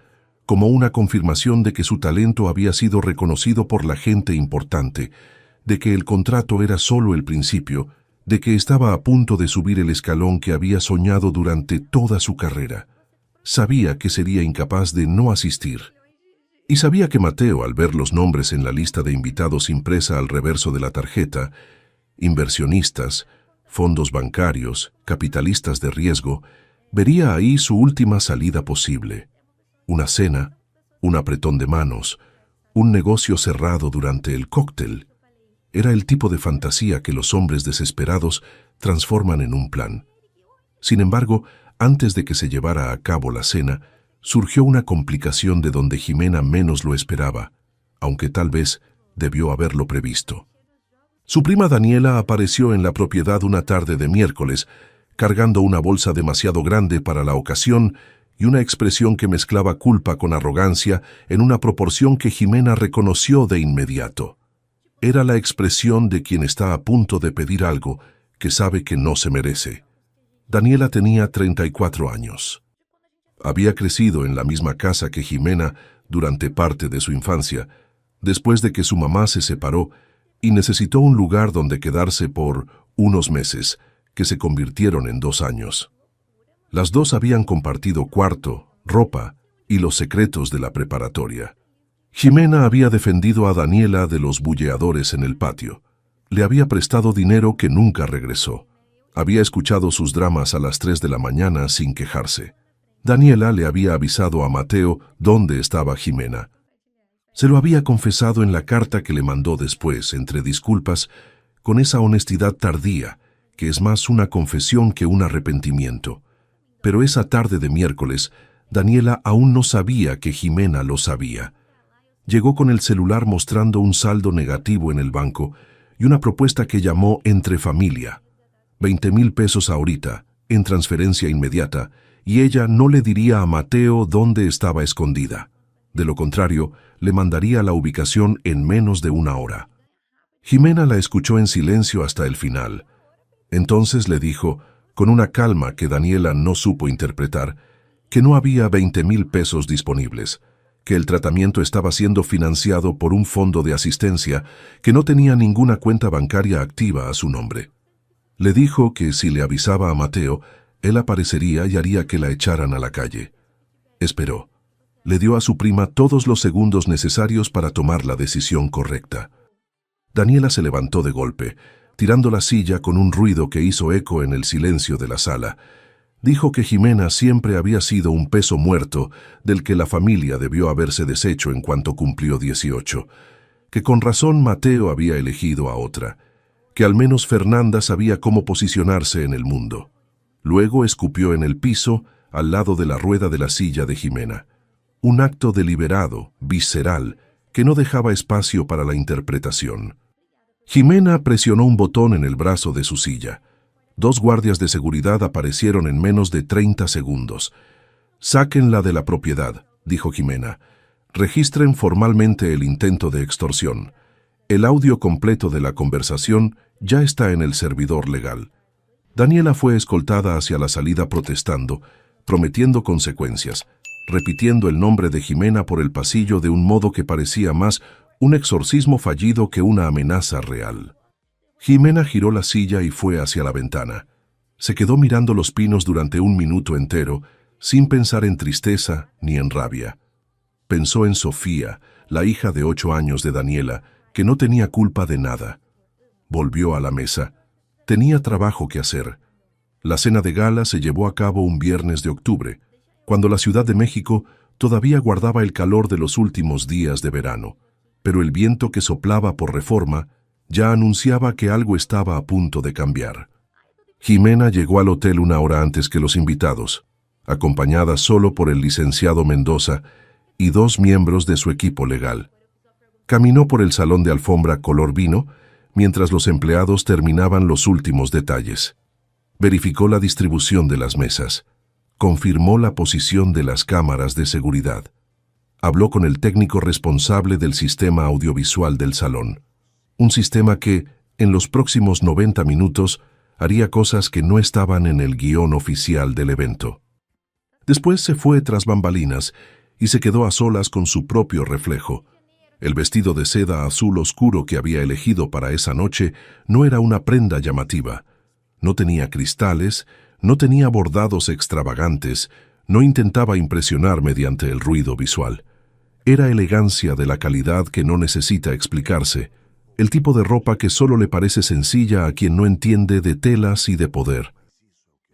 como una confirmación de que su talento había sido reconocido por la gente importante, de que el contrato era solo el principio, de que estaba a punto de subir el escalón que había soñado durante toda su carrera. Sabía que sería incapaz de no asistir. Y sabía que Mateo, al ver los nombres en la lista de invitados impresa al reverso de la tarjeta, inversionistas, fondos bancarios, capitalistas de riesgo, vería ahí su última salida posible. Una cena, un apretón de manos, un negocio cerrado durante el cóctel. Era el tipo de fantasía que los hombres desesperados transforman en un plan. Sin embargo, antes de que se llevara a cabo la cena, surgió una complicación de donde Ximena menos lo esperaba, aunque tal vez debió haberlo previsto. Su prima Daniela apareció en la propiedad una tarde de miércoles, cargando una bolsa demasiado grande para la ocasión y una expresión que mezclaba culpa con arrogancia en una proporción que Ximena reconoció de inmediato. Era la expresión de quien está a punto de pedir algo que sabe que no se merece. Daniela tenía 34 años. Había crecido en la misma casa que Ximena durante parte de su infancia, después de que su mamá se separó y necesitó un lugar donde quedarse por unos meses, que se convirtieron en 2 años. Las dos habían compartido cuarto, ropa y los secretos de la preparatoria. Ximena había defendido a Daniela de los bulleadores en el patio. Le había prestado dinero que nunca regresó. Había escuchado sus dramas a las 3 de la mañana sin quejarse. Daniela le había avisado a Mateo dónde estaba Ximena. Se lo había confesado en la carta que le mandó después, entre disculpas, con esa honestidad tardía, que es más una confesión que un arrepentimiento. Pero esa tarde de miércoles, Daniela aún no sabía que Ximena lo sabía. Llegó con el celular mostrando un saldo negativo en el banco y una propuesta que llamó Entre Familia. 20,000 pesos ahorita, en transferencia inmediata, y ella no le diría a Mateo dónde estaba escondida. De lo contrario, le mandaría la ubicación en menos de 1 hora. Ximena la escuchó en silencio hasta el final. Entonces le dijo, con una calma que Daniela no supo interpretar, que no había 20,000 pesos disponibles, que el tratamiento estaba siendo financiado por un fondo de asistencia que no tenía ninguna cuenta bancaria activa a su nombre. Le dijo que si le avisaba a Mateo, él aparecería y haría que la echaran a la calle. Esperó. Le dio a su prima todos los segundos necesarios para tomar la decisión correcta. Daniela se levantó de golpe, tirando la silla con un ruido que hizo eco en el silencio de la sala. Dijo que Ximena siempre había sido un peso muerto del que la familia debió haberse deshecho en cuanto cumplió 18, que con razón Mateo había elegido a otra, que al menos Fernanda sabía cómo posicionarse en el mundo. Luego escupió en el piso, al lado de la rueda de la silla de Ximena. Un acto deliberado, visceral, que no dejaba espacio para la interpretación. Ximena presionó un botón en el brazo de su silla. 2 guardias de seguridad aparecieron en menos de 30 segundos. «Sáquenla de la propiedad», dijo Ximena. «Registren formalmente el intento de extorsión. El audio completo de la conversación ya está en el servidor legal». Daniela fue escoltada hacia la salida protestando, prometiendo consecuencias, repitiendo el nombre de Ximena por el pasillo de un modo que parecía más un exorcismo fallido que una amenaza real. Ximena giró la silla y fue hacia la ventana. Se quedó mirando los pinos durante 1 minuto entero, sin pensar en tristeza ni en rabia. Pensó en Sofía, la hija de 8 años de Daniela, que no tenía culpa de nada. Volvió a la mesa. Tenía trabajo que hacer. La cena de gala se llevó a cabo un viernes de octubre, cuando la Ciudad de México todavía guardaba el calor de los últimos días de verano, pero el viento que soplaba por Reforma ya anunciaba que algo estaba a punto de cambiar. Jimena llegó al hotel una hora antes que los invitados, acompañada solo por el licenciado Mendoza y 2 miembros de su equipo legal. Caminó por el salón de alfombra color vino, mientras los empleados terminaban los últimos detalles. Verificó la distribución de las mesas. Confirmó la posición de las cámaras de seguridad. Habló con el técnico responsable del sistema audiovisual del salón. Un sistema que, en los próximos 90 minutos, haría cosas que no estaban en el guión oficial del evento. Después se fue tras bambalinas y se quedó a solas con su propio reflejo. El vestido de seda azul oscuro que había elegido para esa noche no era una prenda llamativa. No tenía cristales, no tenía bordados extravagantes, no intentaba impresionar mediante el ruido visual. Era elegancia de la calidad que no necesita explicarse, el tipo de ropa que solo le parece sencilla a quien no entiende de telas y de poder.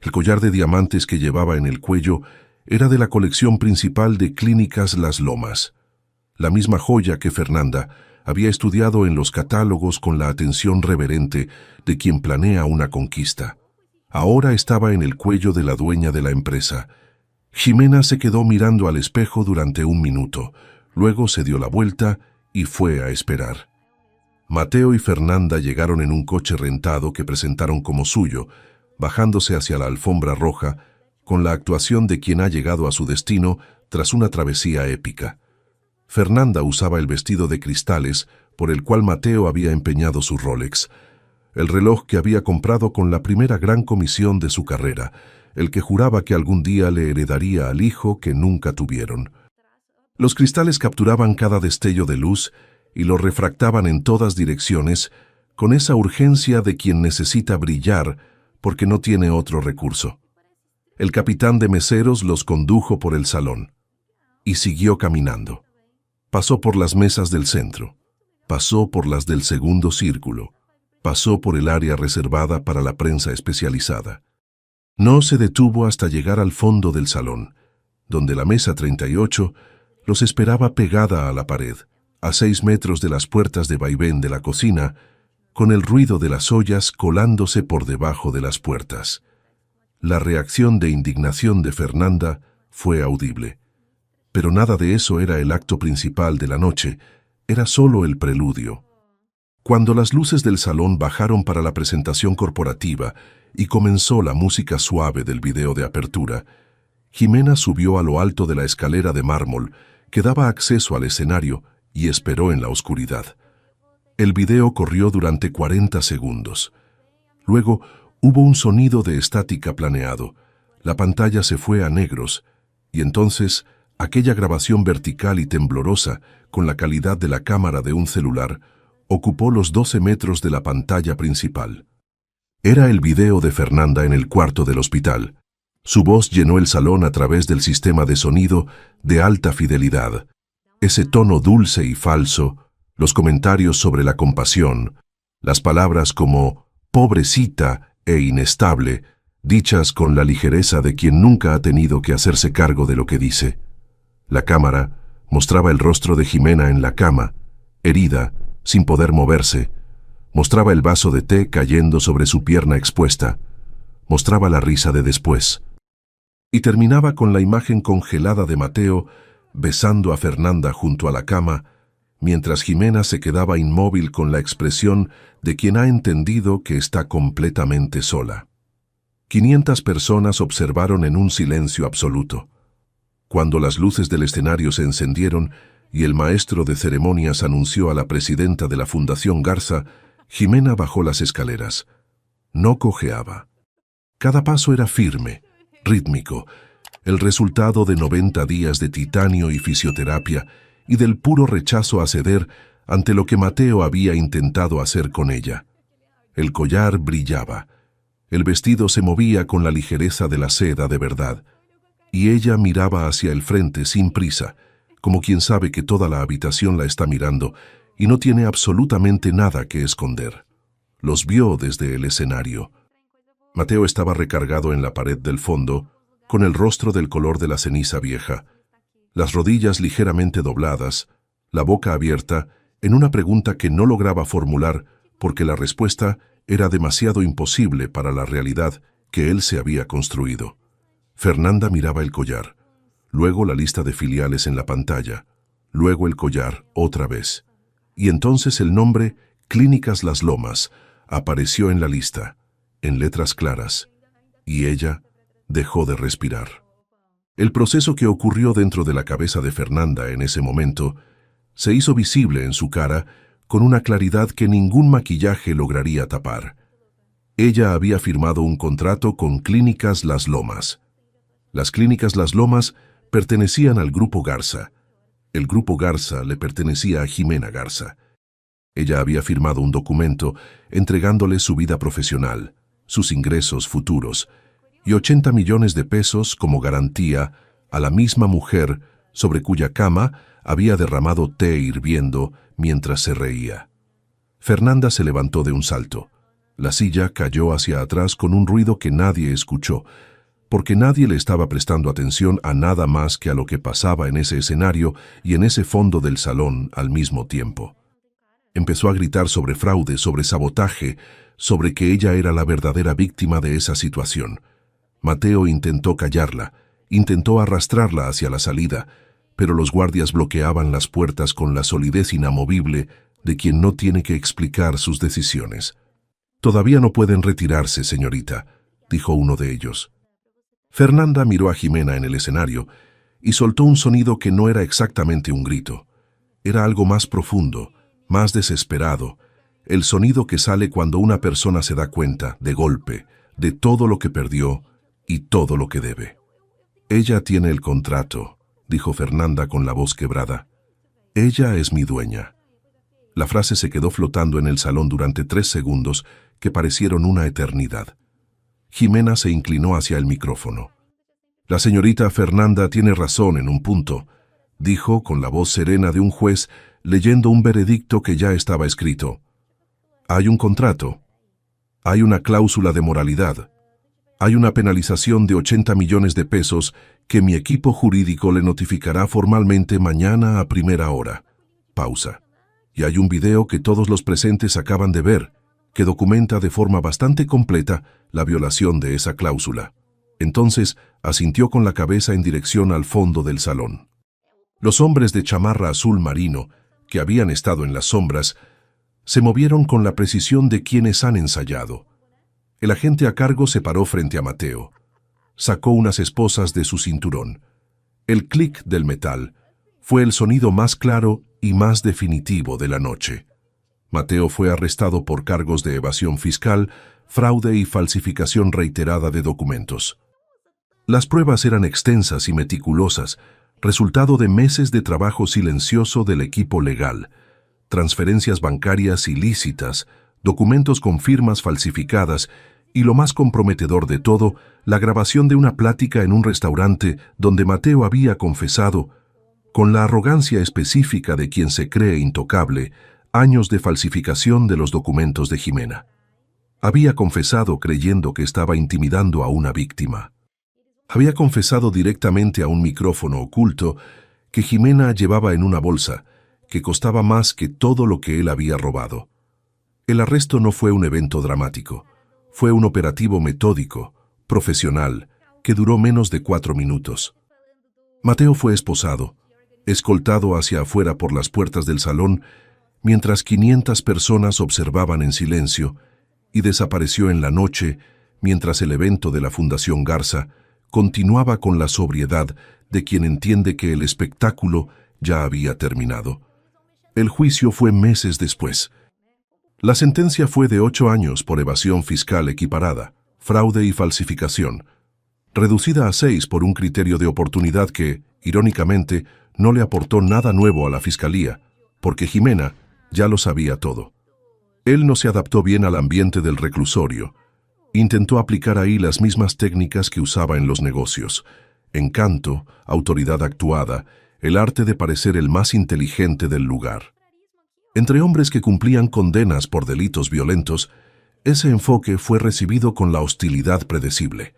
El collar de diamantes que llevaba en el cuello era de la colección principal de Clínicas Las Lomas. La misma joya que Fernanda había estudiado en los catálogos con la atención reverente de quien planea una conquista. Ahora estaba en el cuello de la dueña de la empresa. Jimena se quedó mirando al espejo durante 1 minuto, luego se dio la vuelta y fue a esperar. Mateo y Fernanda llegaron en un coche rentado que presentaron como suyo, bajándose hacia la alfombra roja, con la actuación de quien ha llegado a su destino tras una travesía épica. Fernanda usaba el vestido de cristales por el cual Mateo había empeñado su Rolex, el reloj que había comprado con la primera gran comisión de su carrera, el que juraba que algún día le heredaría al hijo que nunca tuvieron. Los cristales capturaban cada destello de luz y lo refractaban en todas direcciones con esa urgencia de quien necesita brillar porque no tiene otro recurso. El capitán de meseros los condujo por el salón y siguió caminando. Pasó por las mesas del centro, pasó por las del segundo círculo, pasó por el área reservada para la prensa especializada. No se detuvo hasta llegar al fondo del salón, donde la mesa 38 los esperaba pegada a la pared, a 6 metros de las puertas de vaivén de la cocina, con el ruido de las ollas colándose por debajo de las puertas. La reacción de indignación de Fernanda fue audible. Pero nada de eso era el acto principal de la noche, era solo el preludio. Cuando las luces del salón bajaron para la presentación corporativa y comenzó la música suave del video de apertura, Jimena subió a lo alto de la escalera de mármol que daba acceso al escenario y esperó en la oscuridad. El video corrió durante 40 segundos. Luego hubo un sonido de estática planeado, la pantalla se fue a negros y entonces aquella grabación vertical y temblorosa, con la calidad de la cámara de un celular, ocupó los 12 metros de la pantalla principal. Era el video de Fernanda en el cuarto del hospital. Su voz llenó el salón a través del sistema de sonido de alta fidelidad. Ese tono dulce y falso, los comentarios sobre la compasión, las palabras como «pobrecita» e «inestable», dichas con la ligereza de quien nunca ha tenido que hacerse cargo de lo que dice. La cámara mostraba el rostro de Jimena en la cama, herida, sin poder moverse. Mostraba el vaso de té cayendo sobre su pierna expuesta. Mostraba la risa de después. Y terminaba con la imagen congelada de Mateo besando a Fernanda junto a la cama, mientras Jimena se quedaba inmóvil con la expresión de quien ha entendido que está completamente sola. 500 personas observaron en un silencio absoluto. Cuando las luces del escenario se encendieron y el maestro de ceremonias anunció a la presidenta de la Fundación Garza, Jimena bajó las escaleras. No cojeaba. Cada paso era firme, rítmico, el resultado de 90 días de titanio y fisioterapia y del puro rechazo a ceder ante lo que Mateo había intentado hacer con ella. El collar brillaba. El vestido se movía con la ligereza de la seda de verdad. Y ella miraba hacia el frente sin prisa, como quien sabe que toda la habitación la está mirando y no tiene absolutamente nada que esconder. Los vio desde el escenario. Mateo estaba recargado en la pared del fondo, con el rostro del color de la ceniza vieja, las rodillas ligeramente dobladas, la boca abierta, en una pregunta que no lograba formular porque la respuesta era demasiado imposible para la realidad que él se había construido. Fernanda miraba el collar, luego la lista de filiales en la pantalla, luego el collar otra vez. Y entonces el nombre Clínicas Las Lomas apareció en la lista, en letras claras, y ella dejó de respirar. El proceso que ocurrió dentro de la cabeza de Fernanda en ese momento se hizo visible en su cara con una claridad que ningún maquillaje lograría tapar. Ella había firmado un contrato con Clínicas Las Lomas. Las Clínicas Las Lomas pertenecían al Grupo Garza. El Grupo Garza le pertenecía a Jimena Garza. Ella había firmado un documento entregándole su vida profesional, sus ingresos futuros, y 80 millones de pesos como garantía a la misma mujer sobre cuya cama había derramado té hirviendo mientras se reía. Fernanda se levantó de un salto. La silla cayó hacia atrás con un ruido que nadie escuchó, porque nadie le estaba prestando atención a nada más que a lo que pasaba en ese escenario y en ese fondo del salón al mismo tiempo. Empezó a gritar sobre fraude, sobre sabotaje, sobre que ella era la verdadera víctima de esa situación. Mateo intentó callarla, intentó arrastrarla hacia la salida, pero los guardias bloqueaban las puertas con la solidez inamovible de quien no tiene que explicar sus decisiones. «Todavía no pueden retirarse, señorita», dijo uno de ellos. Fernanda miró a Jimena en el escenario y soltó un sonido que no era exactamente un grito. Era algo más profundo, más desesperado, el sonido que sale cuando una persona se da cuenta, de golpe, de todo lo que perdió y todo lo que debe. «Ella tiene el contrato», dijo Fernanda con la voz quebrada. «Ella es mi dueña». La frase se quedó flotando en el salón durante 3 segundos que parecieron una eternidad. Jimena se inclinó hacia el micrófono. «La señorita Fernanda tiene razón en un punto», dijo con la voz serena de un juez leyendo un veredicto que ya estaba escrito. «Hay un contrato. Hay una cláusula de moralidad. Hay una penalización de 80 millones de pesos que mi equipo jurídico le notificará formalmente mañana a primera hora». Pausa. «Y hay un video que todos los presentes acaban de ver, que documenta de forma bastante completa la violación de esa cláusula». Entonces asintió con la cabeza en dirección al fondo del salón. Los hombres de chamarra azul marino, que habían estado en las sombras, se movieron con la precisión de quienes han ensayado. El agente a cargo se paró frente a Mateo. Sacó unas esposas de su cinturón. El clic del metal fue el sonido más claro y más definitivo de la noche. Mateo fue arrestado por cargos de evasión fiscal, fraude y falsificación reiterada de documentos. Las pruebas eran extensas y meticulosas, resultado de meses de trabajo silencioso del equipo legal, transferencias bancarias ilícitas, documentos con firmas falsificadas y, lo más comprometedor de todo, la grabación de una plática en un restaurante donde Mateo había confesado, con la arrogancia específica de quien se cree intocable, años de falsificación de los documentos de Jimena. Había confesado creyendo que estaba intimidando a una víctima. Había confesado directamente a un micrófono oculto que Jimena llevaba en una bolsa, que costaba más que todo lo que él había robado. El arresto no fue un evento dramático. Fue un operativo metódico, profesional, que duró menos de 4 minutos. Mateo fue esposado, escoltado hacia afuera por las puertas del salón, mientras 500 personas observaban en silencio, y desapareció en la noche, mientras el evento de la Fundación Garza continuaba con la sobriedad de quien entiende que el espectáculo ya había terminado. El juicio fue meses después. La sentencia fue de 8 años por evasión fiscal equiparada, fraude y falsificación, reducida a 6 por un criterio de oportunidad que, irónicamente, no le aportó nada nuevo a la fiscalía, porque Jimena ya lo sabía todo. Él no se adaptó bien al ambiente del reclusorio. Intentó aplicar ahí las mismas técnicas que usaba en los negocios: encanto, autoridad actuada, el arte de parecer el más inteligente del lugar. Entre hombres que cumplían condenas por delitos violentos, ese enfoque fue recibido con la hostilidad predecible.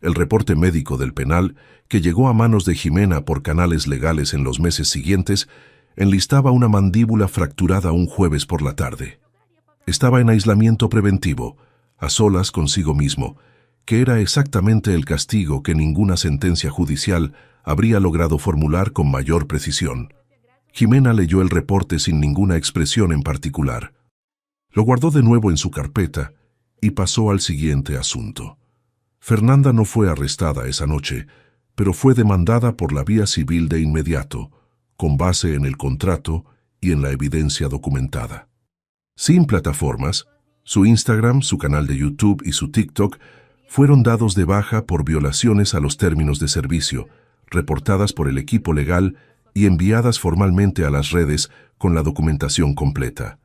El reporte médico del penal, que llegó a manos de Ximena por canales legales en los meses siguientes, enlistaba una mandíbula fracturada un jueves por la tarde. Estaba en aislamiento preventivo, a solas consigo mismo, que era exactamente el castigo que ninguna sentencia judicial habría logrado formular con mayor precisión. Ximena leyó el reporte sin ninguna expresión en particular. Lo guardó de nuevo en su carpeta y pasó al siguiente asunto. Fernanda no fue arrestada esa noche, pero fue demandada por la vía civil de inmediato, con base en el contrato y en la evidencia documentada. Sin plataformas, su Instagram, su canal de YouTube y su TikTok fueron dados de baja por violaciones a los términos de servicio, reportadas por el equipo legal y enviadas formalmente a las redes con la documentación completa.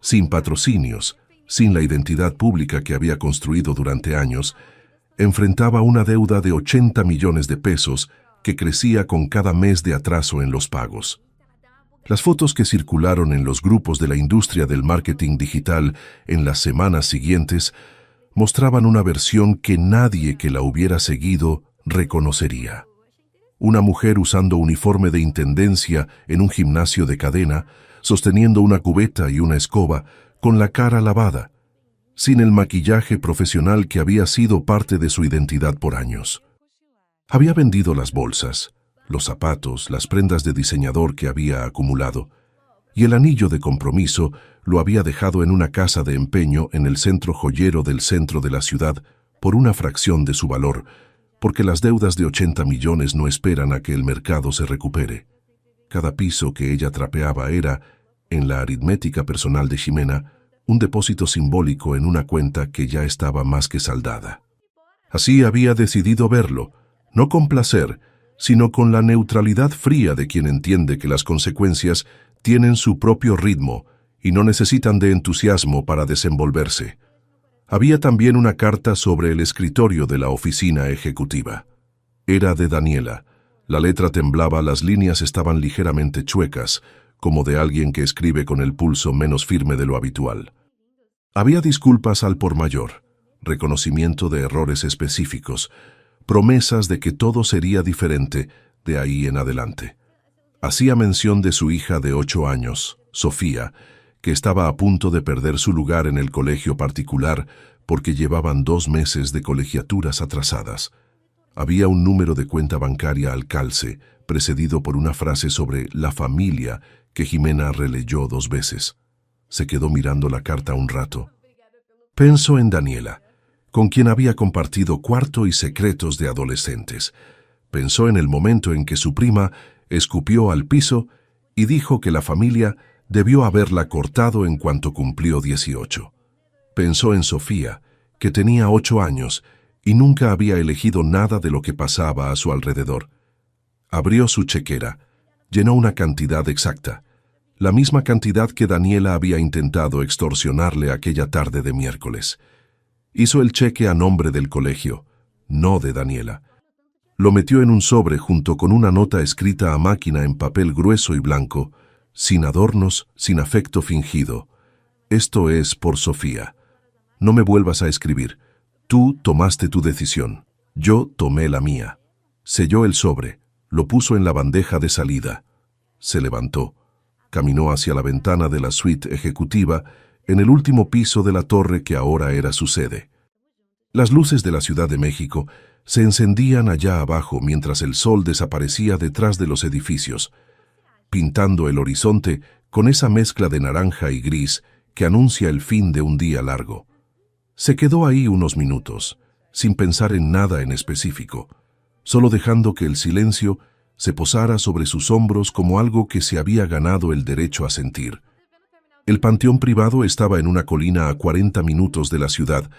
Sin patrocinios, sin la identidad pública que había construido durante años, enfrentaba una deuda de 80 millones de pesos que crecía con cada mes de atraso en los pagos. Las fotos que circularon en los grupos de la industria del marketing digital en las semanas siguientes mostraban una versión que nadie que la hubiera seguido reconocería. Una mujer usando uniforme de intendencia en un gimnasio de cadena, sosteniendo una cubeta y una escoba, con la cara lavada, sin el maquillaje profesional que había sido parte de su identidad por años. Había vendido las bolsas, los zapatos, las prendas de diseñador que había acumulado, y el anillo de compromiso lo había dejado en una casa de empeño en el centro joyero del centro de la ciudad por una fracción de su valor, porque las deudas de 80 millones no esperan a que el mercado se recupere. Cada piso que ella trapeaba era, en la aritmética personal de Ximena, un depósito simbólico en una cuenta que ya estaba más que saldada. Así había decidido verlo, no con placer, sino con la neutralidad fría de quien entiende que las consecuencias tienen su propio ritmo y no necesitan de entusiasmo para desenvolverse. Había también una carta sobre el escritorio de la oficina ejecutiva. Era de Daniela. La letra temblaba, las líneas estaban ligeramente chuecas, como de alguien que escribe con el pulso menos firme de lo habitual. Había disculpas al por mayor, reconocimiento de errores específicos, promesas de que todo sería diferente de ahí en adelante. Hacía mención de su hija de 8 años, Sofía, que estaba a punto de perder su lugar en el colegio particular porque llevaban 2 meses de colegiaturas atrasadas. Había un número de cuenta bancaria al calce, precedido por una frase sobre la familia que Ximena releyó 2 veces. Se quedó mirando la carta un rato. Pensó en Daniela, con quien había compartido cuarto y secretos de adolescentes. Pensó en el momento en que su prima escupió al piso y dijo que la familia debió haberla cortado en cuanto cumplió 18. Pensó en Sofía, que tenía 8 años y nunca había elegido nada de lo que pasaba a su alrededor. Abrió su chequera, llenó una cantidad exacta, la misma cantidad que Daniela había intentado extorsionarle aquella tarde de miércoles. Hizo el cheque a nombre del colegio, no de Daniela. Lo metió en un sobre junto con una nota escrita a máquina en papel grueso y blanco, sin adornos, sin afecto fingido. Esto es por Sofía. No me vuelvas a escribir. Tú tomaste tu decisión. Yo tomé la mía. Selló el sobre, lo puso en la bandeja de salida. Se levantó. Caminó hacia la ventana de la suite ejecutiva en el último piso de la torre que ahora era su sede. Las luces de la Ciudad de México se encendían allá abajo mientras el sol desaparecía detrás de los edificios, pintando el horizonte con esa mezcla de naranja y gris que anuncia el fin de un día largo. Se quedó ahí unos minutos, sin pensar en nada en específico, solo dejando que el silencio se posara sobre sus hombros como algo que se había ganado el derecho a sentir. El panteón privado estaba en una colina a 40 minutos de la ciudad,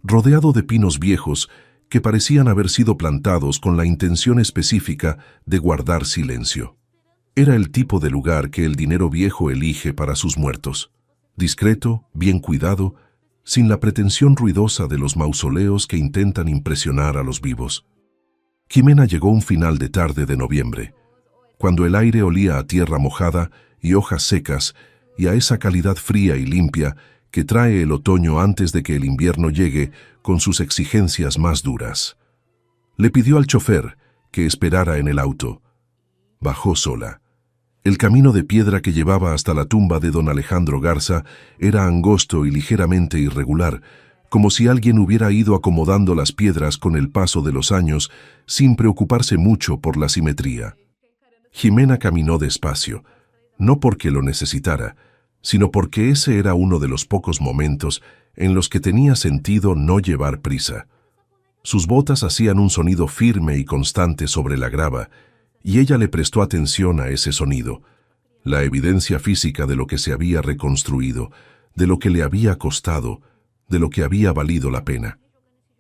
rodeado de pinos viejos que parecían haber sido plantados con la intención específica de guardar silencio. Era el tipo de lugar que el dinero viejo elige para sus muertos. Discreto, bien cuidado, sin la pretensión ruidosa de los mausoleos que intentan impresionar a los vivos. Ximena llegó un final de tarde de noviembre, cuando el aire olía a tierra mojada y hojas secas, y el y a esa calidad fría y limpia que trae el otoño antes de que el invierno llegue con sus exigencias más duras. Le pidió al chofer que esperara en el auto. Bajó sola. El camino de piedra que llevaba hasta la tumba de don Alejandro Garza era angosto y ligeramente irregular, como si alguien hubiera ido acomodando las piedras con el paso de los años sin preocuparse mucho por la simetría. Jimena caminó despacio, no porque lo necesitara, sino porque ese era uno de los pocos momentos en los que tenía sentido no llevar prisa. Sus botas hacían un sonido firme y constante sobre la grava, y ella le prestó atención a ese sonido, la evidencia física de lo que se había reconstruido, de lo que le había costado, de lo que había valido la pena.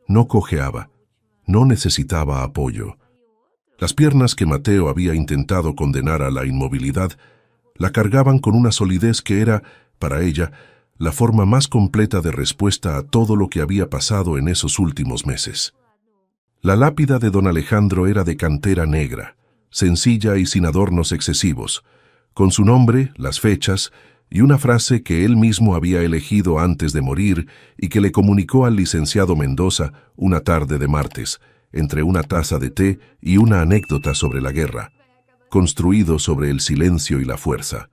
No cojeaba, no necesitaba apoyo. Las piernas que Mateo había intentado condenar a la inmovilidad la cargaban con una solidez que era, para ella, la forma más completa de respuesta a todo lo que había pasado en esos últimos meses. La lápida de don Alejandro era de cantera negra, sencilla y sin adornos excesivos, con su nombre, las fechas y una frase que él mismo había elegido antes de morir y que le comunicó al licenciado Mendoza una tarde de martes, entre una taza de té y una anécdota sobre la guerra, construido sobre el silencio y la fuerza.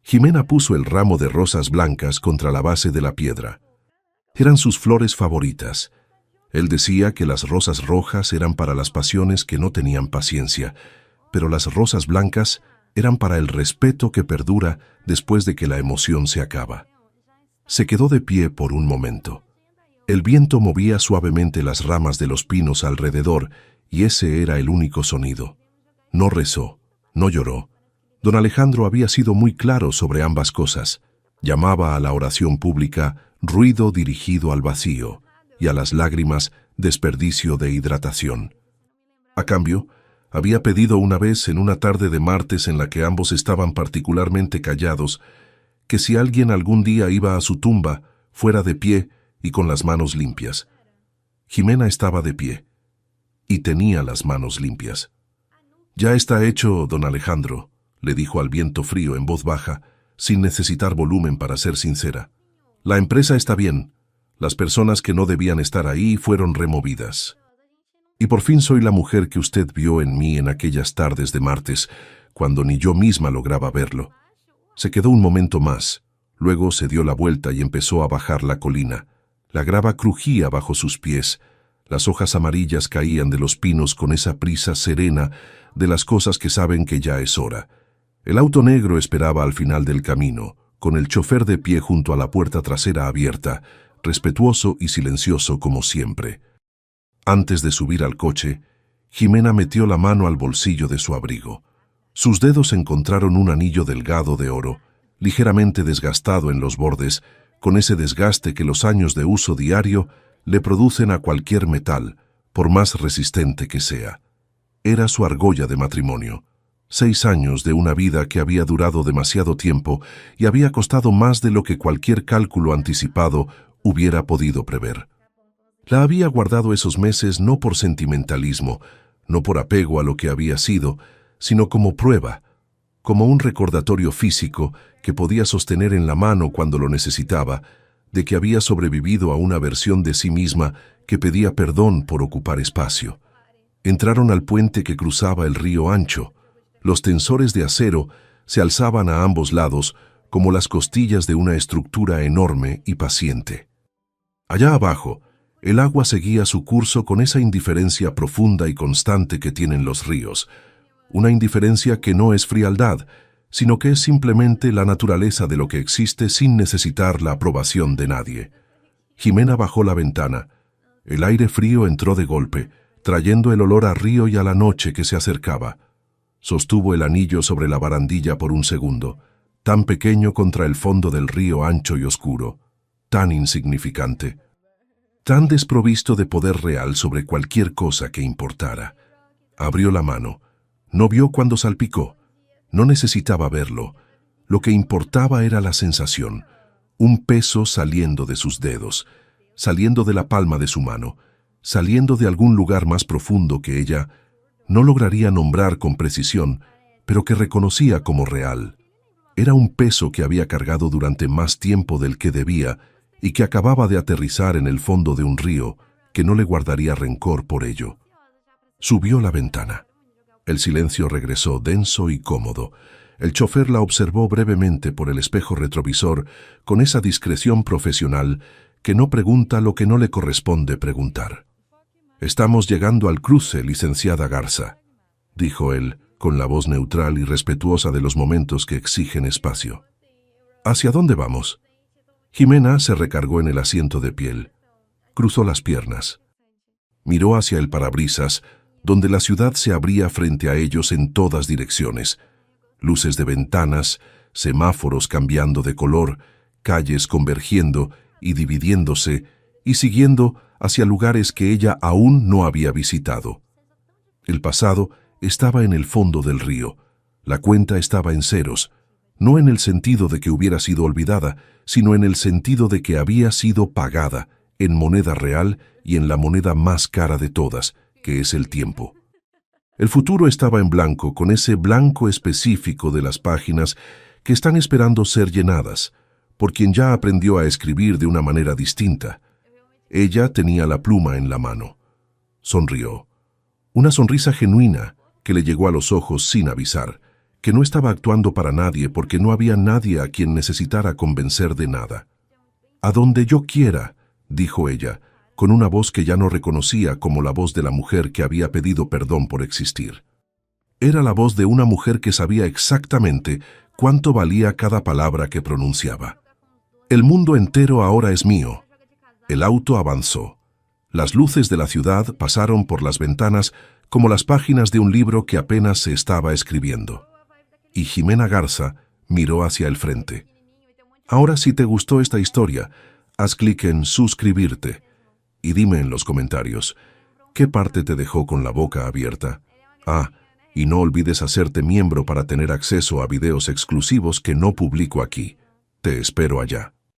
Jimena puso el ramo de rosas blancas contra la base de la piedra. Eran sus flores favoritas. Él decía que las rosas rojas eran para las pasiones que no tenían paciencia, pero las rosas blancas eran para el respeto que perdura después de que la emoción se acaba. Se quedó de pie por un momento. El viento movía suavemente las ramas de los pinos alrededor y ese era el único sonido. No rezó, no lloró. Don Alejandro había sido muy claro sobre ambas cosas. Llamaba a la oración pública ruido dirigido al vacío y a las lágrimas desperdicio de hidratación. A cambio, había pedido una vez en una tarde de martes en la que ambos estaban particularmente callados, que si alguien algún día iba a su tumba, fuera de pie y con las manos limpias. Jimena estaba de pie y tenía las manos limpias. «Ya está hecho, don Alejandro», le dijo al viento frío en voz baja, sin necesitar volumen para ser sincera. «La empresa está bien. Las personas que no debían estar ahí fueron removidas. Y por fin soy la mujer que usted vio en mí en aquellas tardes de martes, cuando ni yo misma lograba verlo». Se quedó un momento más, luego se dio la vuelta y empezó a bajar la colina. La grava crujía bajo sus pies, las hojas amarillas caían de los pinos con esa prisa serena de las cosas que saben que ya es hora. El auto negro esperaba al final del camino, con el chofer de pie junto a la puerta trasera abierta, respetuoso y silencioso como siempre. Antes de subir al coche, Jimena metió la mano al bolsillo de su abrigo. Sus dedos encontraron un anillo delgado de oro, ligeramente desgastado en los bordes, con ese desgaste que los años de uso diario le producen a cualquier metal, por más resistente que sea. Era su argolla de matrimonio. 6 años de una vida que había durado demasiado tiempo y había costado más de lo que cualquier cálculo anticipado hubiera podido prever. La había guardado esos meses no por sentimentalismo, no por apego a lo que había sido, sino como prueba, como un recordatorio físico que podía sostener en la mano cuando lo necesitaba, de que había sobrevivido a una versión de sí misma que pedía perdón por ocupar espacio. Entraron al puente que cruzaba el río Ancho. Los tensores de acero se alzaban a ambos lados como las costillas de una estructura enorme y paciente. Allá abajo, el agua seguía su curso con esa indiferencia profunda y constante que tienen los ríos, una indiferencia que no es frialdad, sino que es simplemente la naturaleza de lo que existe sin necesitar la aprobación de nadie. Jimena bajó la ventana. El aire frío entró de golpe, trayendo el olor a río y a la noche que se acercaba. Sostuvo el anillo sobre la barandilla por un segundo, tan pequeño contra el fondo del río ancho y oscuro, tan insignificante, tan desprovisto de poder real sobre cualquier cosa que importara. Abrió la mano. No vio cuando salpicó. No necesitaba verlo. Lo que importaba era la sensación, un peso saliendo de sus dedos, saliendo de la palma de su mano, saliendo de algún lugar más profundo que ella no lograría nombrar con precisión, pero que reconocía como real. Era un peso que había cargado durante más tiempo del que debía y que acababa de aterrizar en el fondo de un río que no le guardaría rencor por ello. Subió la ventana. El silencio regresó denso y cómodo. El chofer la observó brevemente por el espejo retrovisor con esa discreción profesional que no pregunta lo que no le corresponde preguntar. «Estamos llegando al cruce, licenciada Garza», dijo él, con la voz neutral y respetuosa de los momentos que exigen espacio. «¿Hacia dónde vamos?» Jimena se recargó en el asiento de piel. Cruzó las piernas. Miró hacia el parabrisas, donde la ciudad se abría frente a ellos en todas direcciones. Luces de ventanas, semáforos cambiando de color, calles convergiendo y dividiéndose y siguiendo hacia lugares que ella aún no había visitado. El pasado estaba en el fondo del río. La cuenta estaba en ceros, no en el sentido de que hubiera sido olvidada, sino en el sentido de que había sido pagada en moneda real y en la moneda más cara de todas, que es el tiempo. El futuro estaba en blanco, con ese blanco específico de las páginas que están esperando ser llenadas, por quien ya aprendió a escribir de una manera distinta. Ella tenía la pluma en la mano. Sonrió. Una sonrisa genuina que le llegó a los ojos sin avisar, que no estaba actuando para nadie porque no había nadie a quien necesitara convencer de nada. «A donde yo quiera», dijo ella, con una voz que ya no reconocía como la voz de la mujer que había pedido perdón por existir. Era la voz de una mujer que sabía exactamente cuánto valía cada palabra que pronunciaba. «El mundo entero ahora es mío». El auto avanzó. Las luces de la ciudad pasaron por las ventanas como las páginas de un libro que apenas se estaba escribiendo. Y Jimena Garza miró hacia el frente. Ahora, si te gustó esta historia, haz clic en suscribirte y dime en los comentarios, ¿qué parte te dejó con la boca abierta? Y no olvides hacerte miembro para tener acceso a videos exclusivos que no publico aquí. Te espero allá.